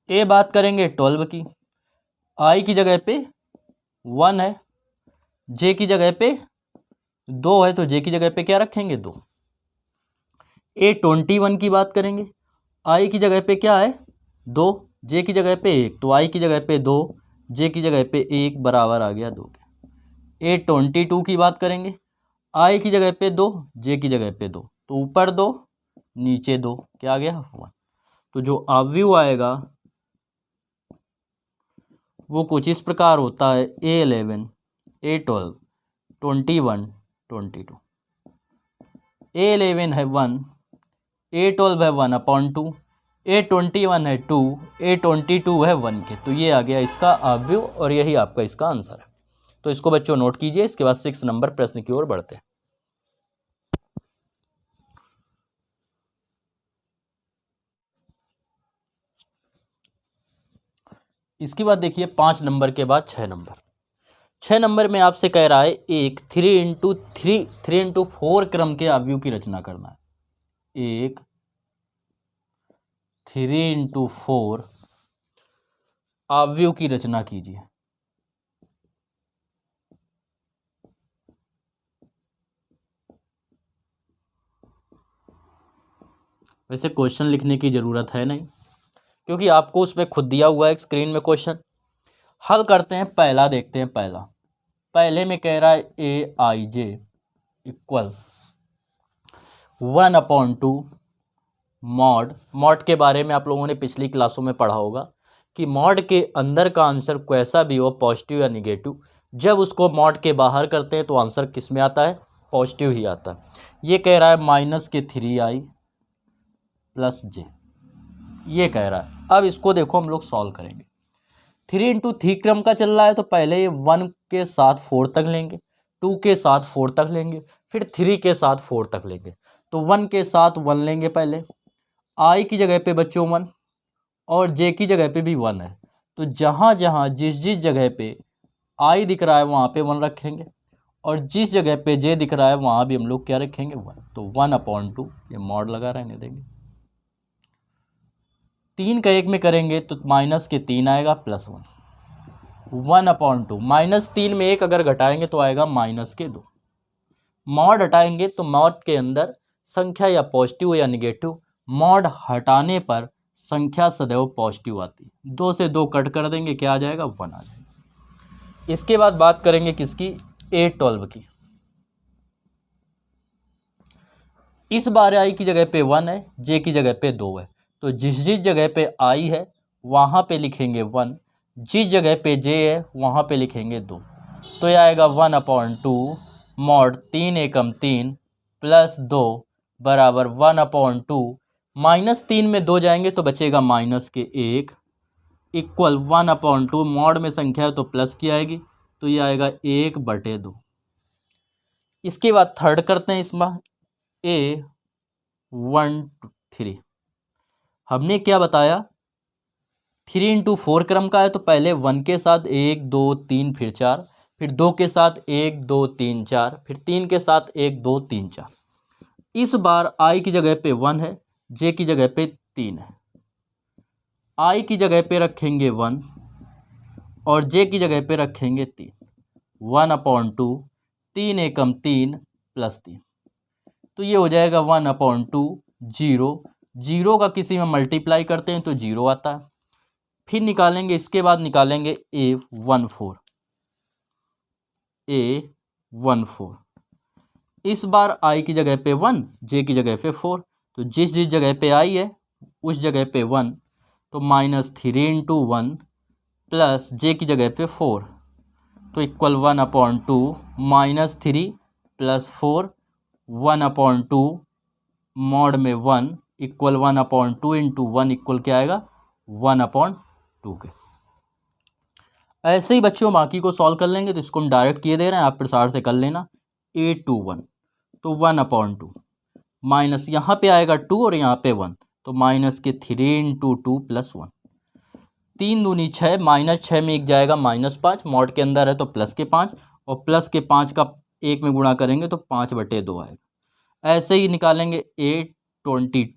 आए। बात करेंगे 12 की, I की जगह पे 1 है, J की जगह पे 2 है, तो J की जगह पे क्या रखेंगे 2। A21 की बात करेंगे, I की जगह पे क्या है 2, J की जगह पे 1, तो I की जगह पे 2, J की जगह पे 1 बराबर आ गया 2 के। A22 की बात करेंगे, I की जगह पे 2, J की जगह पे 2, तो ऊपर 2 नीचे 2, क्या आ गया 1। तो जो अवयव आएगा वो कुछ इस प्रकार होता है A11, A12, 21, 22। A11 है 1, A12 है 1/2, A21 है 2, A22 है 1 के। तो ये आ गया इसका अवयव और यही आपका इसका आंसर है। तो इसको बच्चों नोट कीजिए। इसके बाद 6 नंबर प्रश्न की ओर बढ़ते हैं। इसके बाद देखिए 5 नंबर के बाद 6 नंबर। 6 नंबर में आपसे कह रहा है एक 3x4 क्रम के अवयव की रचना करना है। एक 3x4 अवयव की रचना कीजिए। वैसे क्वेश्चन लिखने की ज़रूरत है नहीं, क्योंकि आपको उसमें खुद दिया हुआ है स्क्रीन में क्वेश्चन। हल करते हैं। पहला देखते हैं। पहले में कह रहा है AIJ इक्वल 1/2 मॉड के बारे में आप लोगों ने पिछली क्लासों में पढ़ा होगा कि मॉड के अंदर का आंसर कैसा भी हो, पॉजिटिव या निगेटिव, जब उसको मॉड के बाहर करते हैं तो आंसर किस में आता है, पॉजिटिव ही आता है। ये कह रहा है -3i + j, ये कह रहा है। अब इसको देखो हम लोग सॉल्व करेंगे। 3x3 क्रम का चल रहा है तो पहले 1 के साथ 4 तक लेंगे, 2 के साथ 4 तक लेंगे, फिर 3 के साथ 4 तक लेंगे। तो 1 के साथ 1 लेंगे पहले, i की जगह पे बच्चों 1 और j की जगह पे भी 1 है। तो जहाँ जहाँ जिस जगह पे i दिख रहा है वहाँ पे 1 रखेंगे और जिस जगह पे j दिख रहा है वहाँ भी हम लोग क्या रखेंगे 1। तो 1/2 ये मॉड लगा रहने देंगे। 3 का 1 में करेंगे तो -3 आएगा +1, 1/2 -3 में 1 अगर घटाएंगे तो आएगा -2। मॉड हटाएंगे तो मॉड के अंदर संख्या या पॉजिटिव या निगेटिव, मॉड हटाने पर संख्या सदैव पॉजिटिव आती है। 2 से 2 कट कर देंगे, क्या आ जाएगा 1 आ जाएगा। इसके बाद बात करेंगे किसकी, A12 की। इस बार i की जगह पे 1 है, j की जगह पे 2 है। तो जिस जगह पे i है वहाँ पे लिखेंगे 1, जिस जगह पे j है वहाँ पे लिखेंगे 2। तो यह आएगा 1/2 मॉड 3 एकम 3 + 2 बराबर 1/2। -3 में 2 जाएंगे तो बचेगा -1 इक्वल 1/2। मॉड में संख्या है तो प्लस की आएगी, तो ये आएगा 1/2। इसके बाद थर्ड करते हैं। इसमें A13 हमने क्या बताया, 3x4 क्रम का है तो पहले 1 के साथ 1 2 3 फिर 4, फिर 2 के साथ 1 2 3 4, फिर 3 के साथ 1 2 3 4। इस बार i की जगह पे 1 है, j की जगह पे 3 है। i की जगह पे रखेंगे 1 और j की जगह पे रखेंगे 3। 1/2 3 एकम 3 + 3, तो ये हो जाएगा 1/2 0। 0 का किसी में मल्टीप्लाई करते हैं तो 0 आता है। फिर निकालेंगे, इसके बाद निकालेंगे A14। इस बार i की जगह पे 1, j की जगह पे 4, तो जिस जगह पे i है उस जगह पे 1, तो -3 × 1 + j की जगह पे 4, तो इक्वल 1/2 -3 + 4 1/2 मॉड में 1 इक्वल 1/2 × 1 इक्वल क्या आएगा 1/2 के। ऐसे ही बच्चों बाकी को सॉल्व कर लेंगे। तो इसको हम डायरेक्ट किए दे रहे हैं, आप प्रसार से कर लेना। A21 तो 1/2 माइनस यहाँ पे आएगा 2 और यहाँ पे 1, तो -3 × 2 + 1। 3 दूनी 6, -6 में 1 जाएगा -5, मॉड के अंदर है तो प्लस के 5, और प्लस के 5 का 1 में गुणा करेंगे तो 5/2 आएगा। ऐसे ही निकालेंगे A22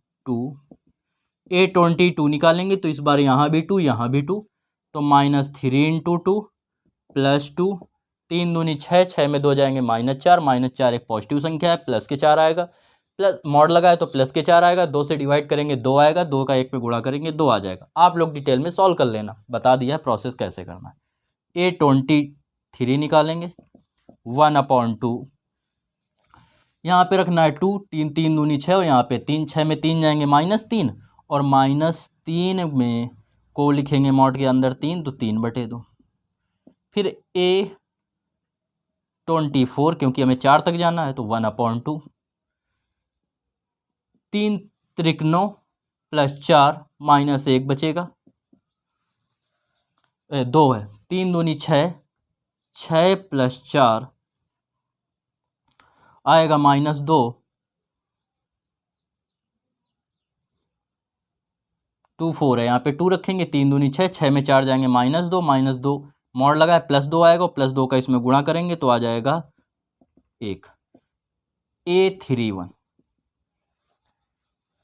निकालेंगे तो इस बार यहाँ भी 2 यहाँ भी 2, तो -3 × 2 + 2। 3 दूनी 6, 6 में 2 जाएंगे -4, -4 एक पॉजिटिव संख्या है, प्लस के 4 आएगा, प्लस मॉड लगाए तो प्लस के 4 आएगा। 2 से डिवाइड करेंगे 2 आएगा, 2 का 1 में गुणा करेंगे 2 आ जाएगा। आप लोग डिटेल में सॉल्व कर लेना, बता दिया है प्रोसेस कैसे करना है। A23 निकालेंगे 1/2 यहाँ पे रखना है 2, 3 3 दूनी 6 और यहाँ पे 3, 6 में 3 जाएंगे -3 और -3 में को लिखेंगे मॉड के अंदर 3 तो 3/2। फिर A24 क्योंकि हमें 4 तक जाना है तो 1/2। 3 त्रिक 9 + 4 -1 बचेगा 2 है। 3 दूनी 6, 6 + 4 आएगा -2। 2 4 है, यहाँ पे 2 रखेंगे। 3 दूनी 6, 6 में 4 जाएंगे -2 मोड़ लगा है +2 आएगा और +2 का इसमें गुणा करेंगे तो आ जाएगा 1। A31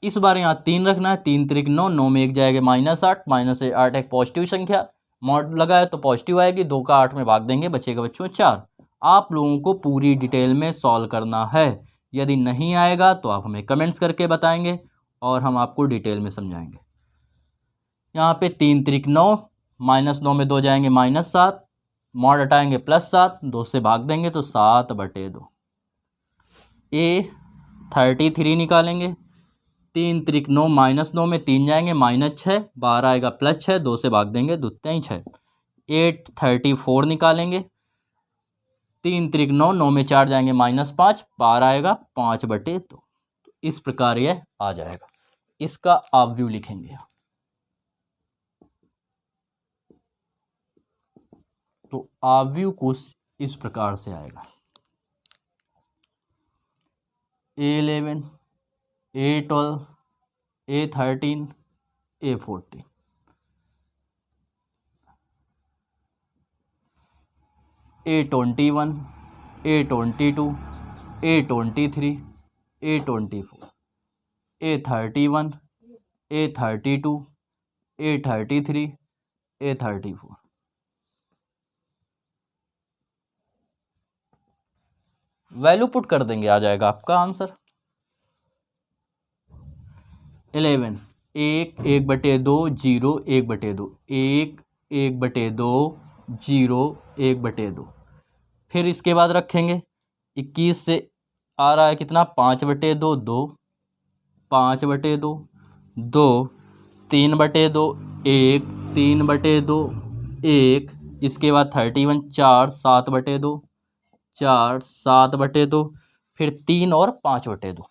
इस बार यहाँ 3 रखना है। 3 त्रिक 9, 9 में 1 जाएगा -8, -8 एक पॉजिटिव संख्या, मॉड लगा है तो पॉजिटिव आएगी। 2 का 8 में भाग देंगे, बचेगा बच्चों 4। आप लोगों को पूरी डिटेल में सॉल्व करना है। यदि नहीं आएगा तो आप हमें कमेंट्स करके बताएंगे और हम आपको डिटेल में समझाएंगे। यहाँ पे 3 त्रिक 9, -9 में 2 जाएंगे -7, मॉड हटाएंगे +7, 2 से भाग देंगे तो 7/2। A33 निकालेंगे। 3 त्रिक 9, -9 में 3 जाएंगे -6, 12 आएगा +6, 2 से भाग देंगे 2 3 6। 834 निकालेंगे। 3 त्रिक 9, 9 में 4 जाएंगे -5, 12 आएगा 5/2। तो इस प्रकार यह आ जाएगा। इसका आप व्यू लिखेंगे तो आव्यू कुछ इस प्रकार से आएगा। A11, A12, A13, A14। A21, A22, A23, A24, A31, A32, A33, A34। Value put कर देंगे, आ जाएगा आपका आंसर। 11 1 1/2 0 1/2 1 1/2 0 1/2। फिर इसके बाद रखेंगे 21 से आ रहा है कितना 5/2 2 5/2 2 3/2 1 3/2 1। इसके बाद 31 4 7/2 4 7/2। फिर 3 और 5/2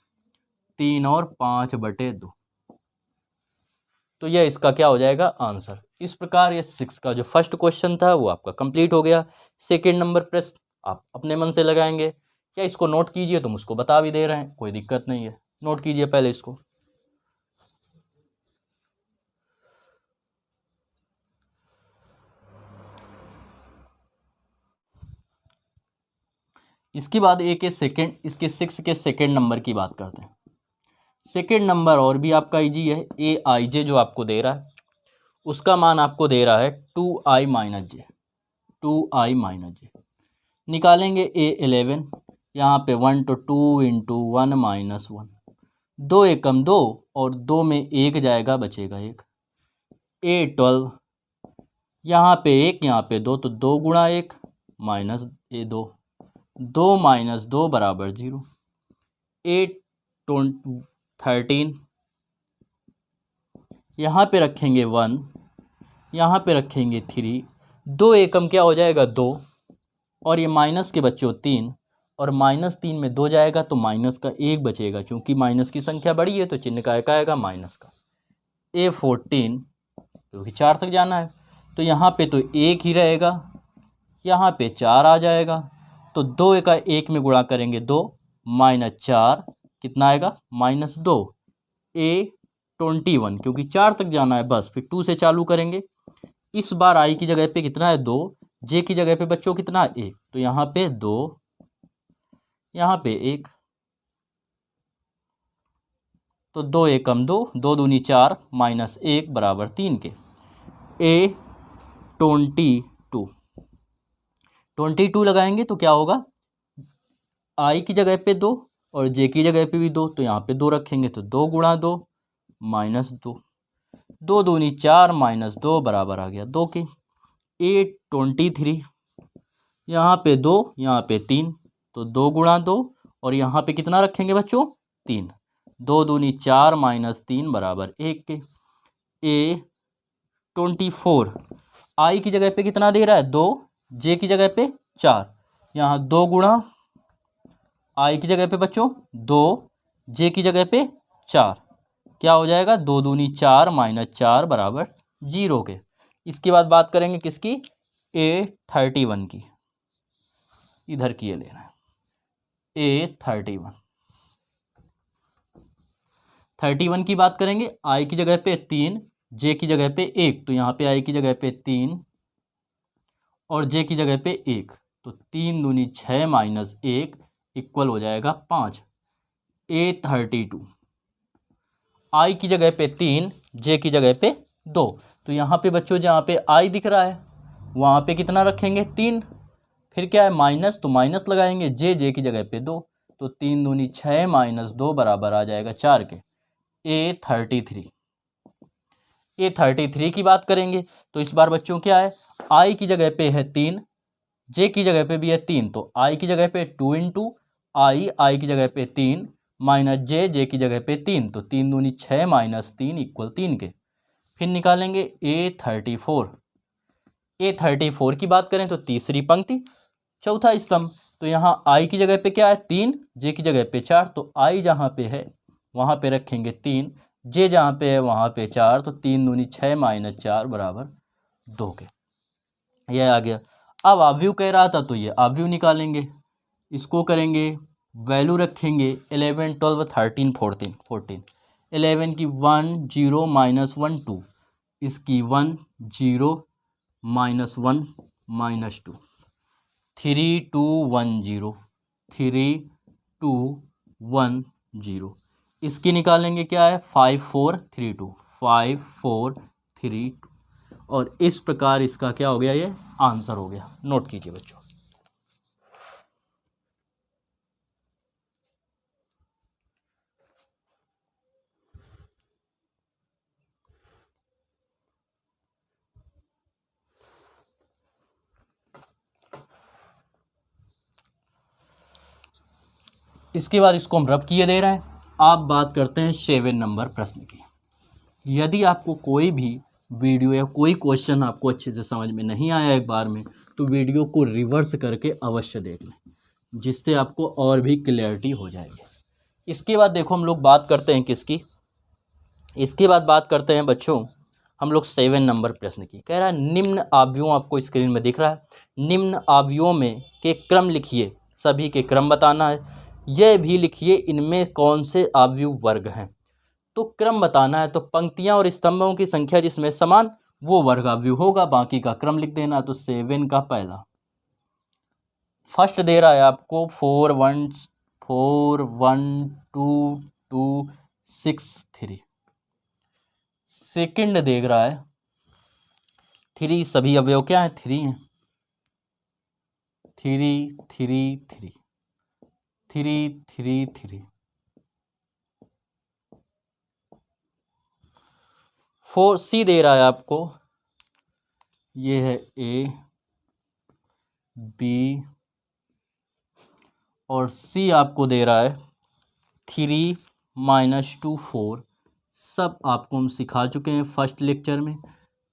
3 और 5/2। तो यह इसका क्या हो जाएगा आंसर। इस प्रकार ये 6 का जो फर्स्ट क्वेश्चन था वो आपका कंप्लीट हो गया। सेकंड नंबर प्रश्न आप अपने मन से लगाएंगे या इसको नोट कीजिए, तुम उसको बता भी दे रहे हैं, कोई दिक्कत नहीं है। नोट कीजिए पहले इसको। इसके बाद इसके 6 के सेकंड नंबर की बात करते हैं। सेकंड नंबर और भी आपका इजी है। AIJ जो आपको दे रहा है उसका मान आपको दे रहा है 2i - j। निकालेंगे A11। यहाँ पे 1 तो 2 × 1 - 1, 2 एकम 2 और 2 में 1 जाएगा, बचेगा 1। A12 यहाँ पे 1 यहाँ पे 2 तो 2 × 1 -2 2 - 2 = 0। A13 यहाँ पे रखेंगे 1, यहाँ पे रखेंगे 3, 2 एकम क्या हो जाएगा 2 और ये माइनस के बच्चों 3 और -3 में 2 जाएगा तो माइनस का 1 बचेगा। चूंकि माइनस की संख्या बड़ी है तो चिन्ह का एक आएगा माइनस का। A14 क्योंकि 4 तक जाना है तो यहाँ पे तो 1 ही रहेगा, यहाँ पे 4 आ जाएगा तो 2 का 1 में गुणा करेंगे 2 -4 कितना आएगा -2। A21 क्योंकि 4 तक जाना है बस, फिर 2 से चालू करेंगे। इस बार i की जगह पे कितना है 2, j की जगह पे बच्चों कितना है 1, तो यहाँ पे 2 यहाँ पे 1 तो 2 एकम 2 2 दूनी 4 -1 = 3 के। A22 लगाएंगे तो क्या होगा i की जगह पे 2 और j की जगह पे भी 2 तो यहाँ पे 2 रखेंगे तो 2 × 2 -2 2 दूनी 4 -2 बराबर आ गया 2 के। A23 यहाँ पे 2 यहाँ पे 3 तो 2 × 2 और यहाँ पे कितना रखेंगे बच्चों, 3। 2 दूनी 4 माइनस 3 बराबर 1 के। ए 24 आई की जगह पे कितना दे रहा है, 2, जे की जगह पे 4, यहाँ 2 गुणा आई की जगह पे बच्चों 2, जे की जगह पे 4, क्या हो जाएगा, 2 दूनी 4 माइनस 4 बराबर 0 के। इसके बाद बात करेंगे किसकी, A31 की, इधर की ये लेना है A31 की बात करेंगे। आई की जगह पे 3, जे की जगह पे 1, तो यहाँ पे आई की जगह पे 3 और जे की जगह पे 1, तो 3 दूनी 6 माइनस 1 इक्वल हो जाएगा 5। A32 आई की जगह पे 3, जे की जगह पे 2, तो यहाँ पे बच्चों जहाँ पे आई दिख रहा है वहाँ पे कितना रखेंगे, 3, फिर क्या है माइनस, तो माइनस लगाएंगे, जे की जगह पे 2, तो 3 दूनी 6 माइनस 2 बराबर आ जाएगा 4 के। A33 की बात करेंगे तो इस बार बच्चों क्या है, आई की जगह पे है 3, जे की जगह पे भी है 3, तो आई की जगह पे 2 इंटू आई की जगह पे 3 माइनस जे की जगह पे 3, तो 3 दूनी 6 माइनस 3 इक्वल 3 के। फिर निकालेंगे A34 की बात करें तो तीसरी पंक्ति चौथा स्तंभ, तो यहाँ आई की जगह पे क्या है 3, जे की जगह पे 4, तो आई जहाँ पे है वहाँ पे रखेंगे 3, जे जहाँ पे है वहाँ पे 4, तो 3 दूनी 6 माइनस 4 बराबर 2 के। यह आ गया। अब आव्यूह कह रहा था तो ये आव्यूह निकालेंगे, इसको करेंगे, वैल्यू रखेंगे 11 12 13 14 11 की 1 0 माइनस 1 2, इसकी 1 0 माइनस 1 माइनस 2, 3 2 1 0 3 2 1 0, इसकी निकालेंगे क्या है 5 4 3 2 5 4 3 2, और इस प्रकार इसका क्या हो गया, ये आंसर हो गया। नोट कीजिए बच्चों। इसके बाद इसको हम रब किए दे रहे हैं। आप बात करते हैं 7 नंबर प्रश्न की। यदि आपको कोई भी वीडियो या कोई क्वेश्चन आपको अच्छे से समझ में नहीं आया एक बार में, तो वीडियो को रिवर्स करके अवश्य देख लें, जिससे आपको और भी क्लियरिटी हो जाएगी। इसके बाद देखो हम लोग बात करते हैं किसकी, इसके बाद बात करते हैं बच्चों हम लोग 7 नंबर प्रश्न की। कह रहा है निम्न आव्यूहों, आपको स्क्रीन में दिख रहा है, निम्न आव्यूहों में के क्रम लिखिए, सभी के क्रम बताना है। यह भी लिखिए इनमें कौन से आव्यूह वर्ग हैं। तो क्रम बताना है, तो पंक्तियां और स्तंभों की संख्या जिसमें समान वो वर्ग आव्यूह होगा, बाकी का क्रम लिख देना। तो 7 का पहला फर्स्ट दे रहा है आपको 4 1 2 2 6 3, सेकंड देख रहा है 3, सभी अवयव क्या है 3 हैं, 3 3 3 3 3 3। 4 सी दे रहा है आपको, ये है ए बी और सी आपको दे रहा है 3 -2 4। सब आपको हम सिखा चुके हैं फर्स्ट लेक्चर में।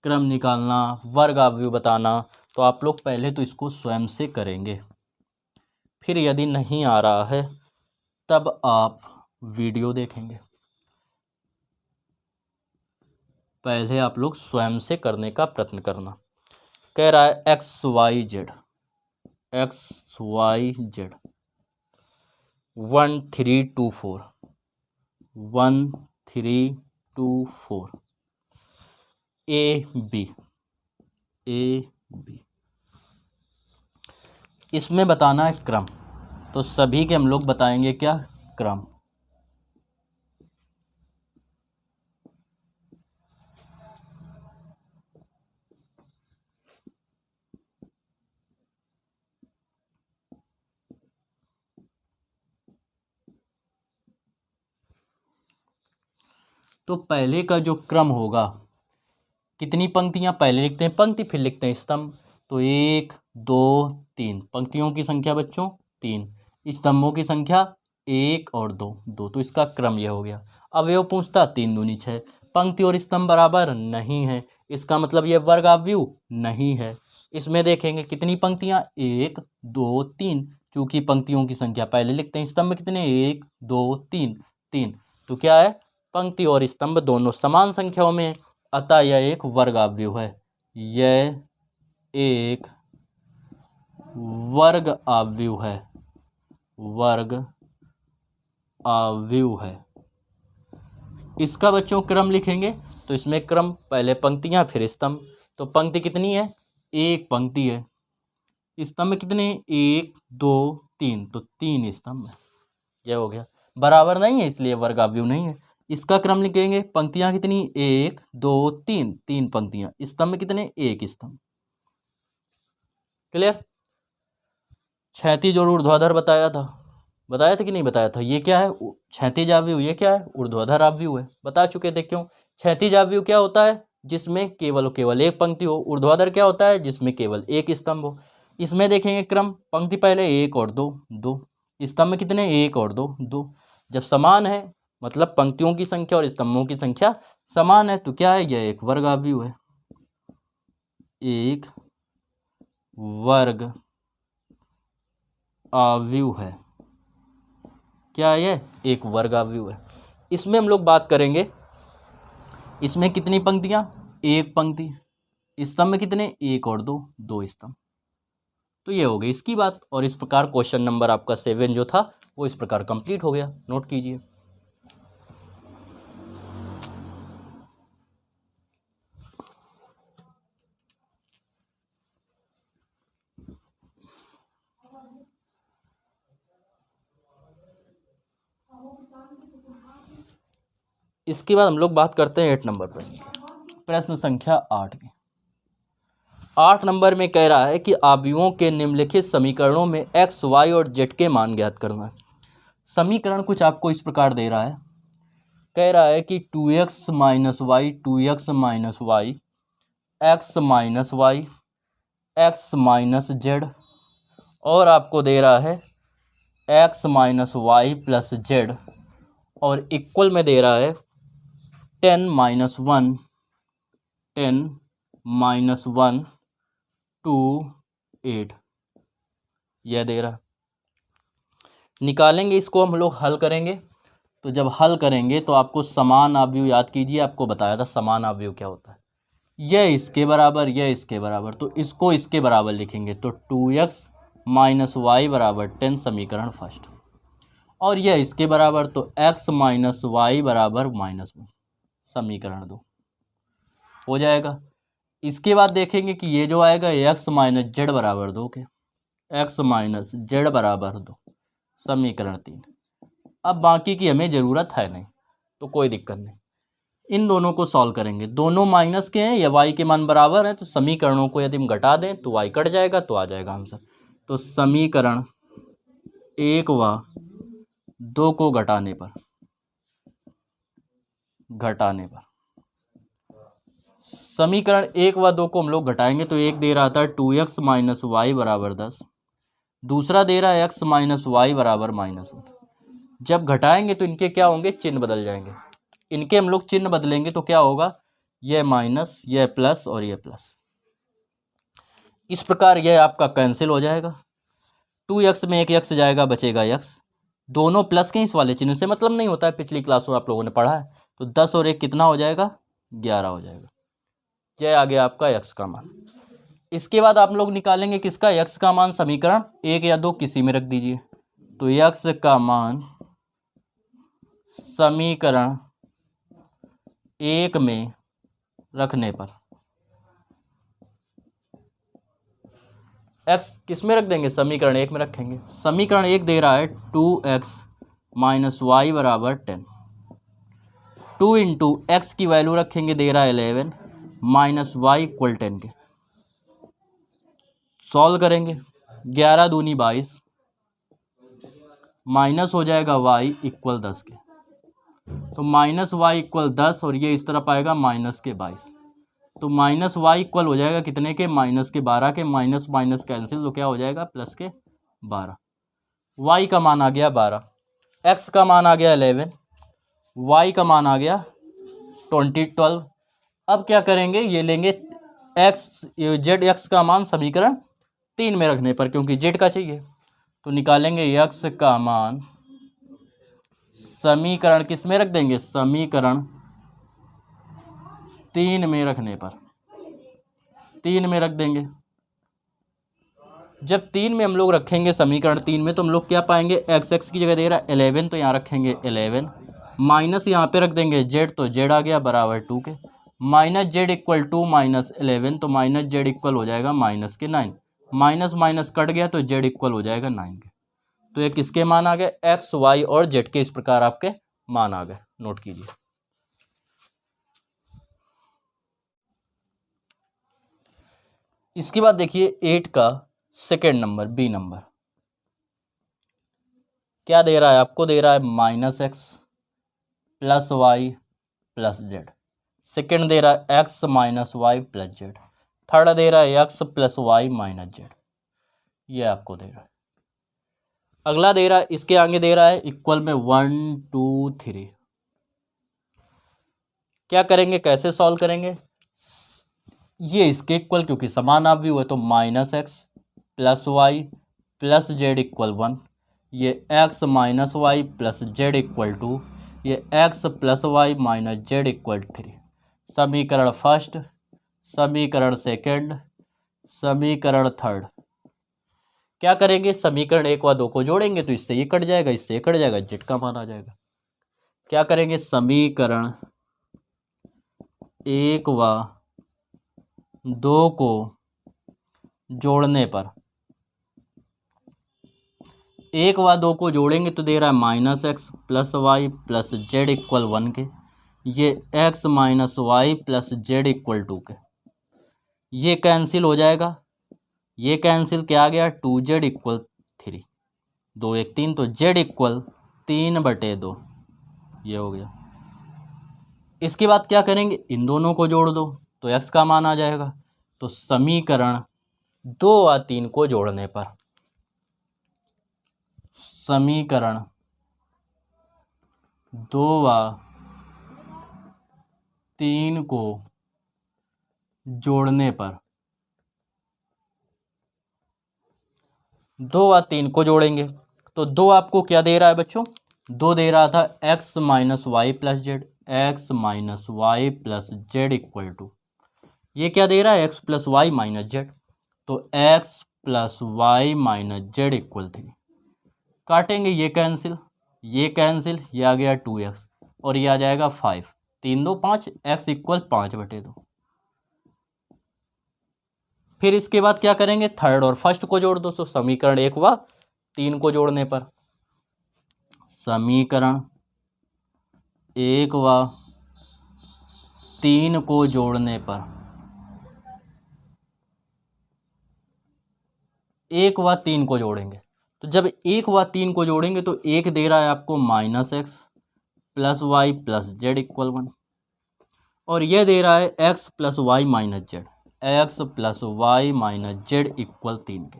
क्रम निकालना, वर्ग आव्यूह बताना, तो आप लोग पहले तो इसको स्वयं से करेंगे, फिर यदि नहीं आ रहा है तब आप वीडियो देखेंगे। पहले आप लोग स्वयं से करने का प्रयत्न करना। कह रहा है X Y Z 1 3 2 4 1 3 2 4 A B इसमें बताना है क्रम, तो सभी के हम लोग बताएंगे क्या क्रम। तो पहले का जो क्रम होगा, कितनी पंक्तियां, पहले लिखते हैं पंक्ति फिर लिखते हैं स्तंभ, तो 1 2 3 पंक्तियों की संख्या बच्चों 3, स्तंभों की संख्या 1 और 2, 2, तो इसका क्रम यह हो गया। अवयव पूछता 3 दूनी 6, पंक्ति और स्तंभ बराबर नहीं है, इसका मतलब यह वर्ग अवयव नहीं है। इसमें देखेंगे कितनी पंक्तियां, 1 2 3, क्योंकि पंक्तियों की संख्या पहले लिखते हैं। स्तंभ कितने, 1 2 3, 3, तो क्या है, पंक्ति और स्तंभ दोनों समान संख्याओं में है, अतः यह एक वर्ग अवयव है। यह एक वर्ग अवयव है, वर्ग अवयव है। इसका बच्चों क्रम लिखेंगे तो इसमें क्रम पहले पंक्तियां फिर स्तंभ, तो पंक्ति कितनी है, एक पंक्ति है। स्तंभ कितने, 1 2 3, तो 3 स्तंभ है। यह हो गया, बराबर नहीं है इसलिए वर्ग अवयव नहीं है। इसका क्रम लिखेंगे, पंक्तियां कितनी, 1 2 3, 3 पंक्तियां, स्तंभ कितने, 1 स्तंभ। क्लियर। क्षैतिज और ऊर्ध्वाधर बताया था कि नहीं बताया था। ये क्या है, क्षैतिज अवयव, ये क्या है, ऊर्ध्वाधर अवयव है, बता चुके थे। क्यों, क्षैतिज अवयव क्या होता है, जिसमें केवल एक पंक्ति हो। ऊर्ध्वाधर क्या होता है, जिसमें केवल एक स्तंभ हो। इसमें देखेंगे क्रम, पंक्ति पहले 1 और 2, 2, स्तंभ कितने, 1 और 2, 2। जब समान है, मतलब पंक्तियों की संख्या और स्तंभों की संख्या समान है, तो क्या है, यह एक वर्ग अवयव है, एक वर्ग अवयव है। क्या है, यह एक वर्ग अवयव है। इसमें हम लोग बात करेंगे, इसमें कितनी पंक्तियां, एक पंक्ति, स्तंभ कितने, 1 और 2, 2 स्तंभ। तो ये हो गई इसकी बात। और इस प्रकार क्वेश्चन नंबर आपका 7 जो था वो इस प्रकार कंप्लीट हो गया। नोट कीजिए। इसके बाद हम लोग बात करते हैं 8 नंबर प्रश्न संख्या 8 की। 8 नंबर में कह रहा है कि अवयवों के निम्नलिखित समीकरणों में x, y और z के मान ज्ञात करना है। समीकरण कुछ आपको इस प्रकार दे रहा है, कह रहा है कि 2x minus Y, 2x minus Y, x minus Y, x minus Z, और आपको दे रहा है x minus Y plus Z, और इक्वल में दे रहा है 10 माइनस 1, 10 माइनस 1 2 8, यह दे रहा। निकालेंगे इसको हम लोग, हल करेंगे। तो जब हल करेंगे तो आपको समान अवयव याद कीजिए, आपको बताया था समान अवयव क्या होता है। यह इसके बराबर, यह इसके बराबर, तो इसको इसके बराबर लिखेंगे। तो 2x माइनस वाई बराबर 10 समीकरण फर्स्ट, और यह इसके बराबर, तो x माइनस वाई बराबर -1 समीकरण 2 हो जाएगा। इसके बाद देखेंगे कि ये जो आएगा x माइनस जेड बराबर 2 के, x माइनस जेड बराबर 2 समीकरण 3। अब बाकी की हमें ज़रूरत है नहीं, तो कोई दिक्कत नहीं। इन दोनों को सॉल्व करेंगे, दोनों माइनस के हैं या y के मान बराबर हैं, तो समीकरणों को यदि हम घटा दें तो y कट जाएगा, तो आ जाएगा आंसर। तो समीकरण 1 व 2 को घटाने पर समीकरण 1 व 2 को हम लोग घटाएंगे तो एक दे रहा था 2x माइनस वाई बराबर 10, दूसरा दे रहा है x माइनस वाई बराबर -1। जब घटाएंगे तो इनके क्या होंगे, चिन्ह बदल जाएंगे। इनके हम लोग चिन्ह बदलेंगे तो क्या होगा, यह माइनस, यह प्लस और यह प्लस। इस प्रकार यह आपका कैंसिल हो जाएगा। 2x में एक x जाएगा, बचेगा x। दोनों प्लस के इस वाले चिन्ह से मतलब नहीं होता है, पिछली क्लास में आप लोगों ने पढ़ा है। तो 10 और 1 कितना हो जाएगा, 11 हो जाएगा। यह आ गया आपका x का मान। इसके बाद आप लोग निकालेंगे किसका, x का मान। समीकरण 1 या 2 किसी में रख दीजिए। तो x का मान समीकरण 1 में रखने पर x किस में रख देंगे, समीकरण 1 में रखेंगे। समीकरण 1 दे रहा है 2x माइनस वाई बराबर 10, 2 इंटू एक्स की वैल्यू रखेंगे, दे रहा है 11 माइनस वाई इक्वल 10 के। सॉल्व करेंगे, 11 दूनी 22, माइनस हो जाएगा y इक्वल 10 के। तो माइनस वाई इक्वल 10 और ये इस तरफ आएगा माइनस के 22। तो माइनस वाई इक्वल हो जाएगा कितने के, माइनस के 12 के। माइनस माइनस कैंसिल, तो क्या हो जाएगा, प्लस के 12। y का मान आ गया 12। एक्स का मान आ गया 11, वाई का मान आ गया 12। अब क्या करेंगे, ये लेंगे एक्स जेड एक्स का मान समीकरण 3 में रखने पर, क्योंकि जेड का चाहिए, तो निकालेंगे एक्स का मान समीकरण किस में रख देंगे, समीकरण 3 में रखने पर, 3 में रख देंगे। जब 3 में हम लोग रखेंगे समीकरण 3 में, तो हम लोग क्या पाएंगे, एक्स एक्स की जगह दे रहा है 11, तो यहाँ रखेंगे 11, माइनस यहाँ पे रख देंगे जेड, तो जेड आ गया बराबर 2 के, माइनस जेड इक्वल 2 माइनस 11, तो माइनस जेड इक्वल हो जाएगा माइनस के 9, माइनस माइनस कट गया तो जेड इक्वल हो जाएगा 9 के। तो ये किसके मान आ गए, एक्स वाई और जेड के इस प्रकार आपके मान आ गए, नोट कीजिए। इसके बाद देखिए 8 का सेकेंड नंबर, बी नंबर क्या दे रहा है आपको, दे रहा है minus x plus Y plus z. Second दे रहा है x minus Y plus z. Third दे रहा है x plus Y minus z. ये आपको दे रहा है। अगला दे रहा है, इसके आगे दे रहा है इक्वल में 1 2 3। क्या करेंगे, कैसे सॉल्व करेंगे, ये इसके इक्वल क्योंकि समान आप भी हुए, तो minus x plus Y plus Z equal 1, ये X minus Y plus Z equal 2, ये X plus Y minus Z equal 3। समीकरण फर्स्ट, समीकरण सेकंड, समीकरण थर्ड। क्या करेंगे, समीकरण 1 व 2 को जोड़ेंगे तो इससे ये कट जाएगा, इससे ये कट जाएगा, जेड का मान आ जाएगा। क्या करेंगे, समीकरण 1 व 2 को जोड़ने पर, 1 व 2 को जोड़ेंगे तो दे रहा है minus x plus Y plus Z equal 1 के, ये X minus Y plus Z equal 2 के, ये कैंसिल हो जाएगा, ये कैंसिल, क्या आ गया 2z इक्वल 3, 2 1 3, तो z इक्वल 3/2, ये हो गया। इसके बाद क्या करेंगे, इन दोनों को जोड़ दो तो x का मान आ जाएगा। तो समीकरण 2 व 3 को जोड़ने पर, समीकरण 2 व 3 को जोड़ने पर, 2 व 3 को जोड़ेंगे तो 2 आपको क्या दे रहा है बच्चों, 2 दे रहा था x minus Y plus Z, X minus Y plus Z equal 2, ये क्या दे रहा है x plus Y minus Z, तो x plus Y minus Z equal 3। काटेंगे, ये कैंसिल, ये कैंसिल, ये आ गया 2x और ये आ जाएगा 5, 3 2 5, x इक्वल 5/2। फिर इसके बाद क्या करेंगे, थर्ड और फर्स्ट को जोड़ दो, तो समीकरण 1 व 3 को जोड़ने पर, समीकरण 1 व 3 को जोड़ने पर, 1 व 3 को जोड़ेंगे तो जब 1 व 3 को जोड़ेंगे तो एक दे रहा है आपको minus x plus Y plus Z equal 1, और यह दे रहा है x plus Y minus Z, X plus Y minus Z equal 3 के,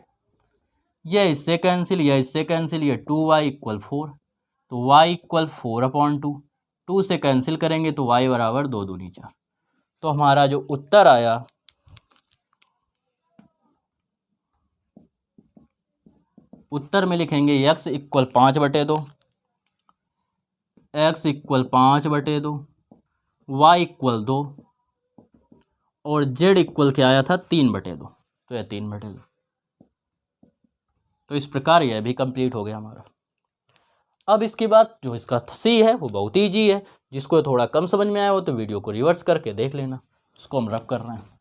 यह इससे कैंसिल, यह इससे कैंसिल, यह 2y इक्वल 4, तो y इक्वल 4/2, 2 से कैंसिल करेंगे तो y बराबर 2 दूनी 4। तो हमारा जो उत्तर आया उत्तर में लिखेंगे x equal 5/2, x equal 5/2, y equal 2 और z इक्वल क्या आया था 3/2, तो यह 3/2। तो इस प्रकार यह भी कंप्लीट हो गया हमारा। अब इसके बाद जो इसका सी है वो बहुत ईजी है, जिसको थोड़ा कम समझ में आया हो तो वीडियो को रिवर्स करके देख लेना, उसको हम रब कर रहे हैं।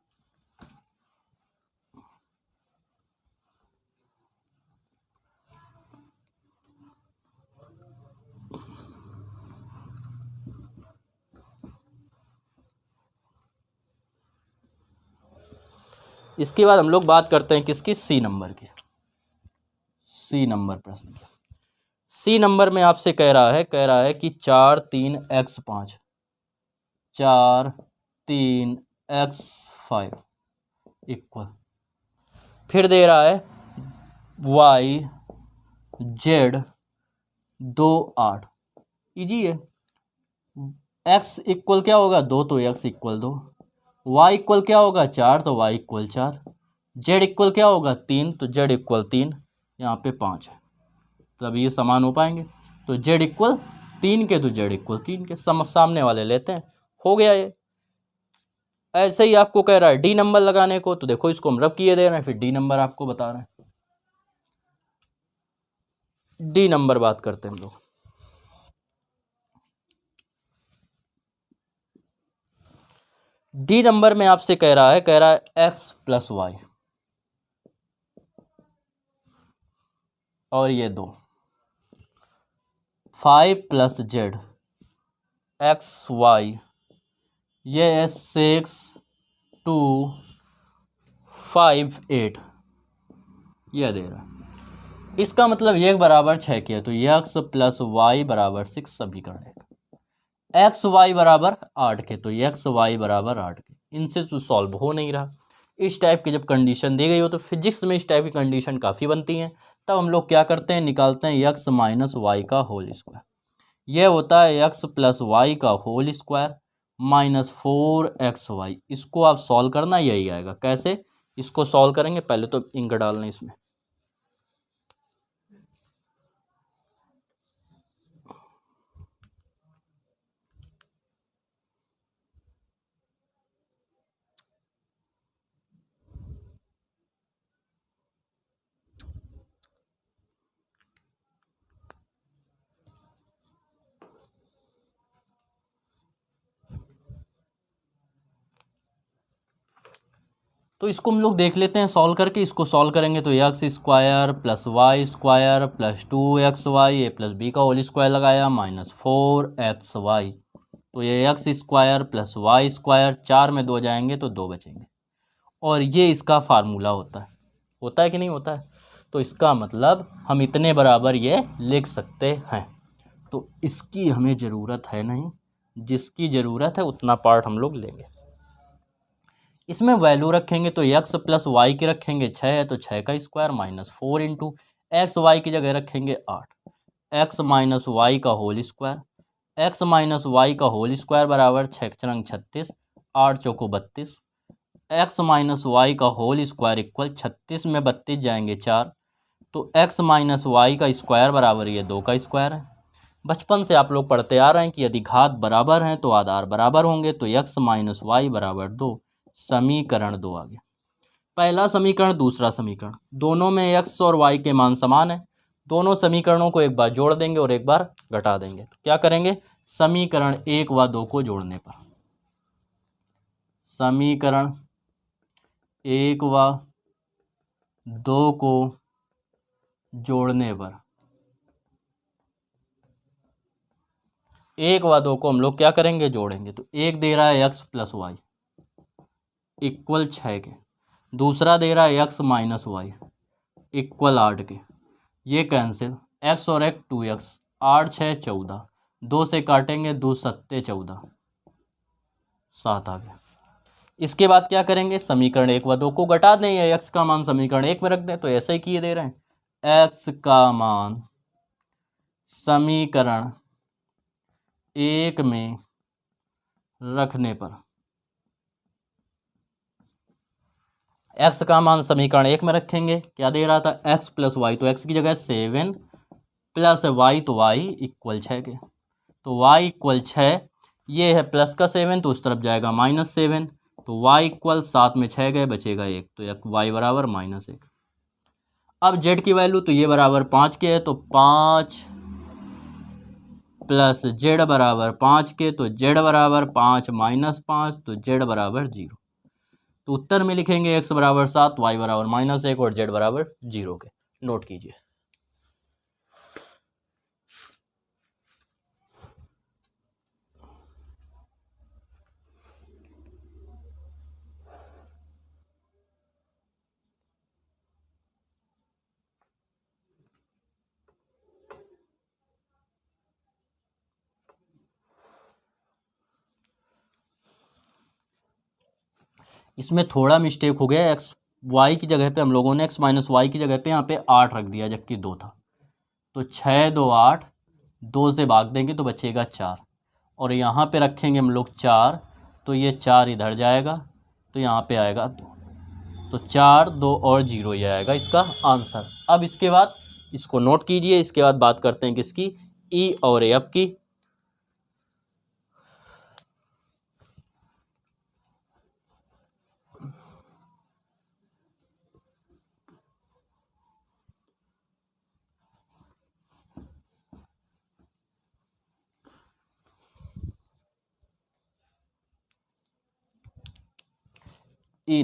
इसके बाद हम लोग बात करते हैं किसकी, सी नंबर की। सी नंबर प्रश्न की, सी नंबर में आपसे कह रहा है कि 4 3 x 5, 4 3 x 5 इक्वल, फिर दे रहा है y z 2 8, इजी है। x इक्वल क्या होगा 2, तो x इक्वल 2। y इक्वल क्या होगा 4, तो y इक्वल 4। z इक्वल क्या होगा 3, तो z इक्वल 3। यहाँ पे 5 है, तब ये समान हो पाएंगे। तो z इक्वल 3 के, तो z इक्वल 3 के, सामने वाले लेते हैं, हो गया ये। ऐसे ही आपको कह रहा है डी नंबर लगाने को, तो देखो इसको हम रब किए दे रहे हैं, फिर डी नंबर आपको बता रहे हैं। डी नंबर बात करते हैं हम लोग। डी नंबर में आपसे कह रहा है x प्लस वाई, और ये 2 5 प्लस जेड एक्स वाई, ये है 6 2 5 8, यह दे रहा है। इसका मतलब ये बराबर 6 के है, तो x प्लस वाई बराबर 6 समीकरण है। एक्स वाई बराबर 8 के, तो एक्स वाई बराबर 8 के। इनसे तो सॉल्व हो नहीं रहा। इस टाइप की जब कंडीशन दी गई हो तो फिजिक्स में इस टाइप की कंडीशन काफ़ी बनती हैं। तब हम लोग क्या करते हैं, निकालते हैं एक्स माइनस वाई का होल स्क्वायर। यह होता है एक्स प्लस वाई का होल स्क्वायर माइनस 4xy। इसको आप सॉल्व करना, यही आएगा। कैसे इसको सॉल्व करेंगे, पहले तो इंक डालना इसमें। तो इसको हम लोग देख लेते हैं सॉल्व करके। इसको सॉल्व करेंगे तो X square plus Y square plus 2xy, A plus B का होल स्क्वायर लगाया माइनस 4xy। तो ये X square plus Y square, 4 में 2 जाएंगे तो 2 बचेंगे। और ये इसका फार्मूला होता है कि नहीं होता है। तो इसका मतलब हम इतने बराबर ये लिख सकते हैं। तो इसकी हमें ज़रूरत है नहीं, जिसकी ज़रूरत है उतना पार्ट हम लोग लेंगे। इसमें वैल्यू रखेंगे तो x प्लस वाई की रखेंगे 6 है, तो 6 का square minus 4 into X Y की जगह रखेंगे 8, x माइनस वाई का whole square. x minus Y का होल स्क्वायर बराबर 6 चरंग 36, 8 चौको 32। x माइनस वाई का होल स्क्वायर इक्वल 36 में 32 जाएंगे 4, तो x माइनस वाई का स्क्वायर बराबर ये 2 का स्क्वायर है। बचपन से आप लोग पढ़ते आ रहे हैं कि यदि घात बराबर हैं तो आधार बराबर होंगे। तो x माइनस वाई बराबर 2, समीकरण 2 आ गया। पहला समीकरण दूसरा समीकरण, दोनों में x और y के मान समान है। दोनों समीकरणों को एक बार जोड़ देंगे और एक बार घटा देंगे। तो क्या करेंगे, समीकरण 1 व 2 को जोड़ने पर, समीकरण 1 व 2 को जोड़ने पर, 1 व 2 को हम लोग क्या करेंगे, जोड़ेंगे। तो एक दे रहा है x प्लस वाई इक्वल 6 के, दूसरा दे रहा है x माइनस वाई इक्वल 8 के। ये कैंसिल, x और x 2x, 8 6 14, 2 से काटेंगे 2 7 14, 7 आ गया। इसके बाद क्या करेंगे, समीकरण 1 व 2 को घटा दें या x का मान समीकरण 1 में रख दें। तो ऐसे ही किए दे रहे हैं, x का मान समीकरण 1 में रखने पर, x का मान समीकरण 1 में रखेंगे। क्या दे रहा था, x प्लस वाई, तो x की जगह 7 प्लस वाई, तो y इक्वल 6 के। तो y इक्वल 6, ये है प्लस का 7 तो उस तरफ जाएगा -7, तो y इक्वल 7 में 6 गए, बचेगा 1, तो y बराबर -1। अब z की वैल्यू तो ये बराबर 5 के है, तो 5 प्लस z बराबर 5 के, तो z बराबर 5 माइनस 5, तो z बराबर 0। तो उत्तर में लिखेंगे x बराबर 7, y बराबर -1 और z बराबर 0 के। नोट कीजिए। इसमें थोड़ा मिस्टेक हो गया, एक्स वाई की जगह पे हम लोगों ने x माइनस वाई की जगह पे यहाँ पे 8 रख दिया, जबकि 2 था। तो 6 2 8, 2 से भाग देंगे तो बचेगा 4, और यहाँ पे रखेंगे हम लोग 4, तो ये 4 इधर जाएगा तो यहाँ पे आएगा 2, तो 4 2 और 0 ही आएगा इसका आंसर। अब इसके बाद इसको नोट कीजिए। इसके बाद बात करते हैं किसकी, ई और एफ की। ई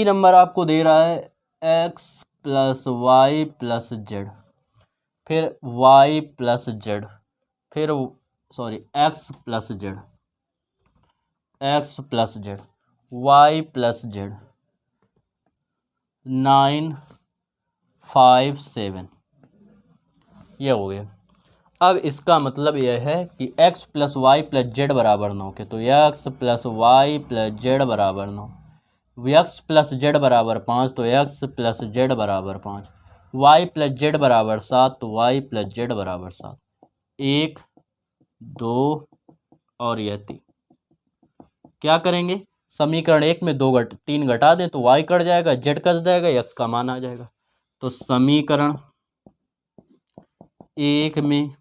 नंबर आपको दे रहा है x plus Y plus Z, फिर y प्लस जेड, फिर x plus Z, x plus Z, y plus Z, 9 5 7, ये हो गया। अब इसका मतलब यह है कि x plus Y plus Z बराबर 9 के, तो x plus Y plus Z बराबर 9, x प्लस जेड बराबर 5, तो x प्लस जेड बराबर 5, y प्लस जेड बराबर 7, तो y प्लस जेड बराबर 7, 1 2 और यह 3। क्या करेंगे, समीकरण 1 में 3 घटा दें तो y कट जाएगा, z कट जाएगा, x का मान आ जाएगा। तो समीकरण 1 में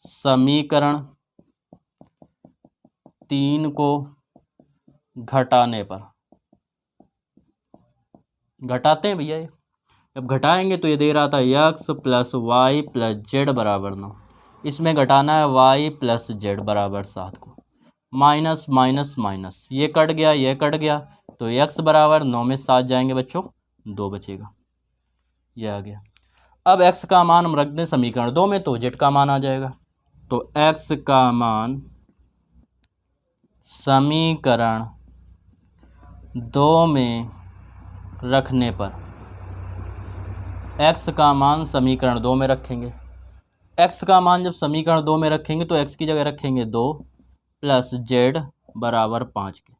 समीकरण 3 को घटाने पर, घटाते हैं भैया, ये जब घटाएंगे तो ये दे रहा था x plus Y plus Z बराबर 9, इसमें घटाना है y प्लस जेड बराबर 7 को, माइनस माइनस माइनस, ये कट गया ये कट गया, तो x बराबर 9 में 7 जाएंगे बच्चों, 2 बचेगा, ये आ गया। अब x का मान हम रख दें समीकरण 2 में, तो z का मान आ जाएगा। तो x का मान समीकरण 2 में रखने पर, x का मान समीकरण 2 में रखेंगे। x का मान जब समीकरण 2 में रखेंगे तो x की जगह रखेंगे 2 प्लस z बराबर 5 के,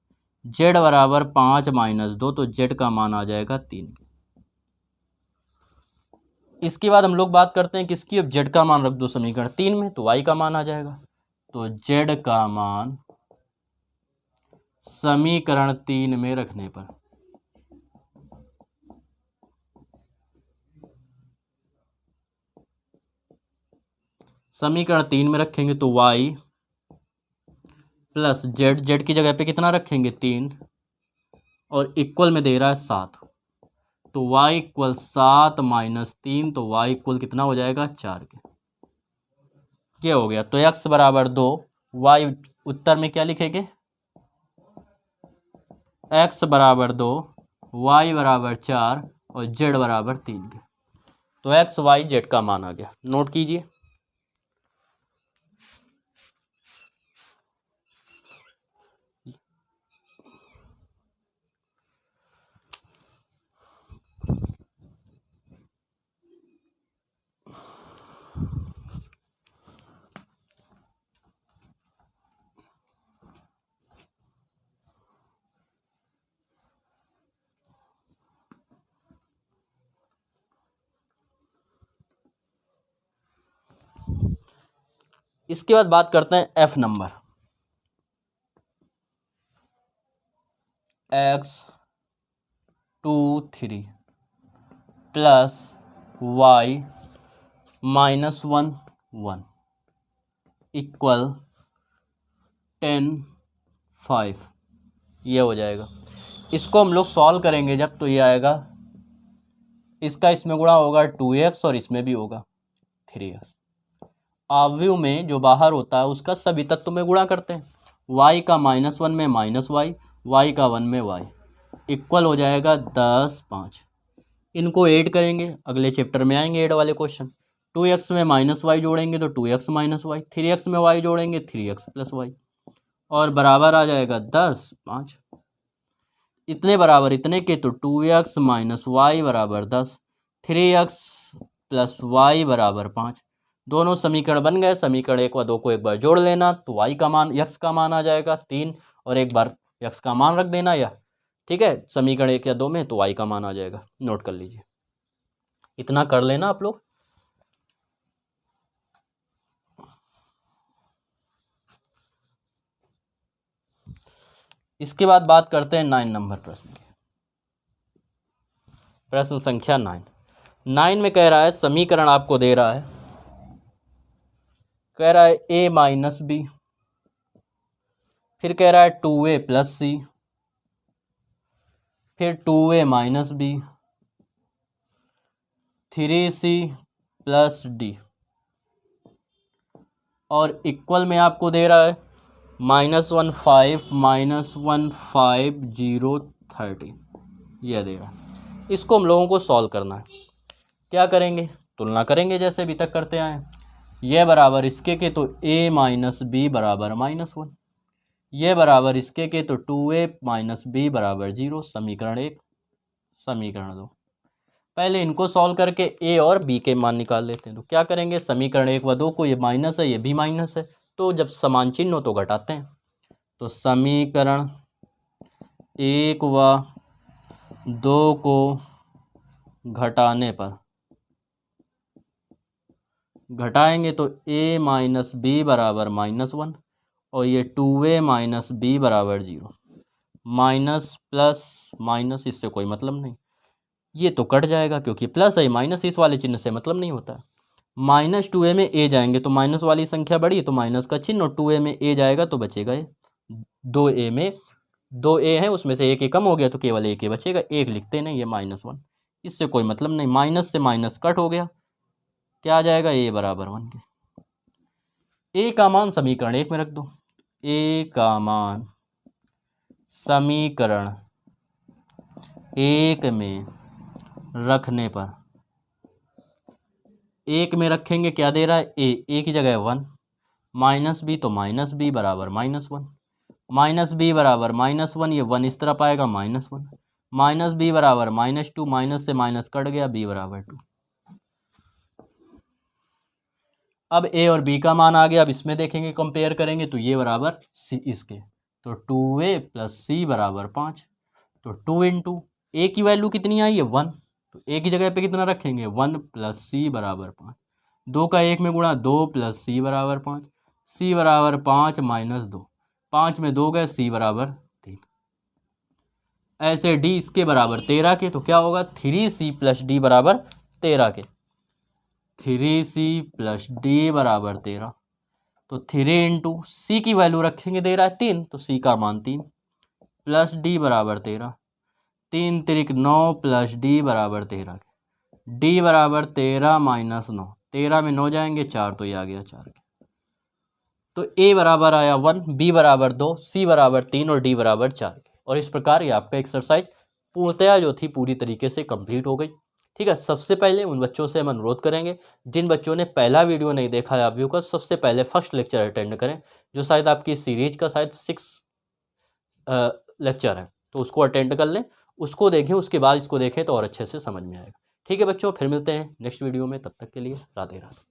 z बराबर 5 माइनस 2, तो z का मान आ जाएगा 3 के। इसके बाद हम लोग बात करते हैं किसकी, अब z का मान रख दो समीकरण 3 में, तो y का मान आ जाएगा। तो z का मान समीकरण 3 में रखने पर, समीकरण 3 में रखेंगे तो y प्लस z की जगह पे कितना रखेंगे 3, और इक्वल में दे रहा है 7, तो y इक्वल 7 माइनस 3, तो y इक्वल कितना हो जाएगा 4 के, ये हो गया। तो x बराबर 2, y उत्तर में क्या लिखेंगे, x बराबर 2, y बराबर 4 और z बराबर 3 के। तो x y z का मान आ गया, नोट कीजिए। इसके बाद बात करते हैं F number, x 2 3 plus y minus 1 1 equal 10 5, ये हो जाएगा। इसको हम लोग सॉल्व करेंगे जब, तो ये आएगा, इसका इसमें गुणा होगा 2x और इसमें भी होगा 3x। आव्यूह में जो बाहर होता है उसका सभी तत्व में गुणा करते हैं, y का -1 में माइनस वाई, y का 1 में y, इक्वल हो जाएगा 10 5। इनको ऐड करेंगे, अगले चैप्टर में आएंगे ऐड वाले क्वेश्चन। 2x में माइनस वाई जोड़ेंगे तो 2x माइनस वाई, 3x में y जोड़ेंगे 3x प्लस वाई, और बराबर आ जाएगा 10 5। इतने बराबर इतने के, तो 2x माइनस वाई बराबर 10, 3x प्लस वाई बराबर 5। दोनों समीकरण बन गए। समीकरण 1 व 2 को एक बार जोड़ लेना, तो y का मान x का मान आ जाएगा 3, और एक बार x का मान रख देना, या ठीक है समीकरण 1 या 2 में, तो y का मान आ जाएगा। नोट कर लीजिए, इतना कर लेना आप लोग। इसके बाद बात करते हैं 9 नंबर प्रश्न की। प्रश्न संख्या 9 में कह रहा है समीकरण आपको दे रहा है, कह रहा है a माइनस बी, फिर कह रहा है 2a प्लस सी, फिर 2a minus B, 3c plus D, और इक्वल में आपको दे रहा है -1 5 -1 5 0 30, यह दे रहा है। इसको हम लोगों को सॉल्व करना है। क्या करेंगे? तुलना करेंगे जैसे अभी तक करते आए। यह बराबर इसके के तो a माइनस बी बराबर -1, यह बराबर इसके के तो 2a माइनस बी बराबर 0। समीकरण 1, समीकरण 2। पहले इनको सॉल्व करके a और b के मान निकाल लेते हैं। तो क्या करेंगे? समीकरण 1 व 2 को, ये माइनस है ये भी माइनस है, तो जब समान चिन्ह हो तो घटाते हैं। तो समीकरण 1 व 2 को घटाने पर, घटाएंगे तो a माइनस बी बराबर -1 और ये 2a माइनस बी बराबर 0। माइनस प्लस माइनस, इससे कोई मतलब नहीं, ये तो कट जाएगा क्योंकि प्लस है, माइनस इस वाले चिन्ह से मतलब नहीं होता। -2a में a जाएंगे तो माइनस वाली संख्या बढ़ी तो माइनस का चिन्ह, और 2a में a जाएगा तो बचेगा ये। 2a में 2a है, उसमें से एक कम हो गया तो केवल एक बचेगा, एक लिखते नहीं, ये -1, इससे कोई मतलब नहीं। माइनस से माइनस कट हो गया, क्या आ जाएगा? a बराबर 1 के। a का मान समीकरण 1 में रख दो। a का मान समीकरण 1 में रखने पर, 1 में रखेंगे क्या दे रहा है? a की जगह 1, माइनस b तो माइनस b बराबर -1, माइनस b बराबर -1, ये 1 इस तरफ आएगा -1, माइनस b बराबर -2, माइनस से माइनस कट गया, b बराबर 2। अब a और b का मान आ गया। अब इसमें देखेंगे, कंपेयर करेंगे तो ये बराबर c इसके, तो 2a प्लस c बराबर 5। तो 2 इंटू a की वैल्यू कितनी आई है? 1, तो a की जगह पे कितना रखेंगे? 1 प्लस c बराबर 5। 2 का 1 में गुणा, 2 प्लस c बराबर 5, c बराबर 5 माइनस 2, 5 में 2 गए, c बराबर 3। ऐसे d इसके बराबर 13 के, तो क्या होगा? 3c प्लस d बराबर 13 के। 3c प्लस d बराबर 13, तो 3 इंटू सी की वैल्यू रखेंगे, दे रहा है 3, तो c का मान 3 प्लस d बराबर 13, 3 तिरिक 9 प्लस d बराबर 13, d बराबर 13 माइनस 9, 13 में 9 जाएंगे 4, तो ये आ गया 4 के। तो a बराबर आया 1, b बराबर 2, c बराबर 3 और d बराबर 4 के। और इस प्रकार ये आपका एक्सरसाइज पूर्णतया जो थी पूरी तरीके से कंप्लीट हो गई। ठीक है, सबसे पहले उन बच्चों से हम अनुरोध करेंगे जिन बच्चों ने पहला वीडियो नहीं देखा है आप का, सबसे पहले फर्स्ट लेक्चर अटेंड करें, जो शायद आपकी सीरीज का शायद 6 लेक्चर है, तो उसको अटेंड कर लें, उसको देखें, उसके बाद इसको देखें तो और अच्छे से समझ में आएगा। ठीक है बच्चों, फिर मिलते हैं नेक्स्ट वीडियो में, तब तक के लिए राधे राधे।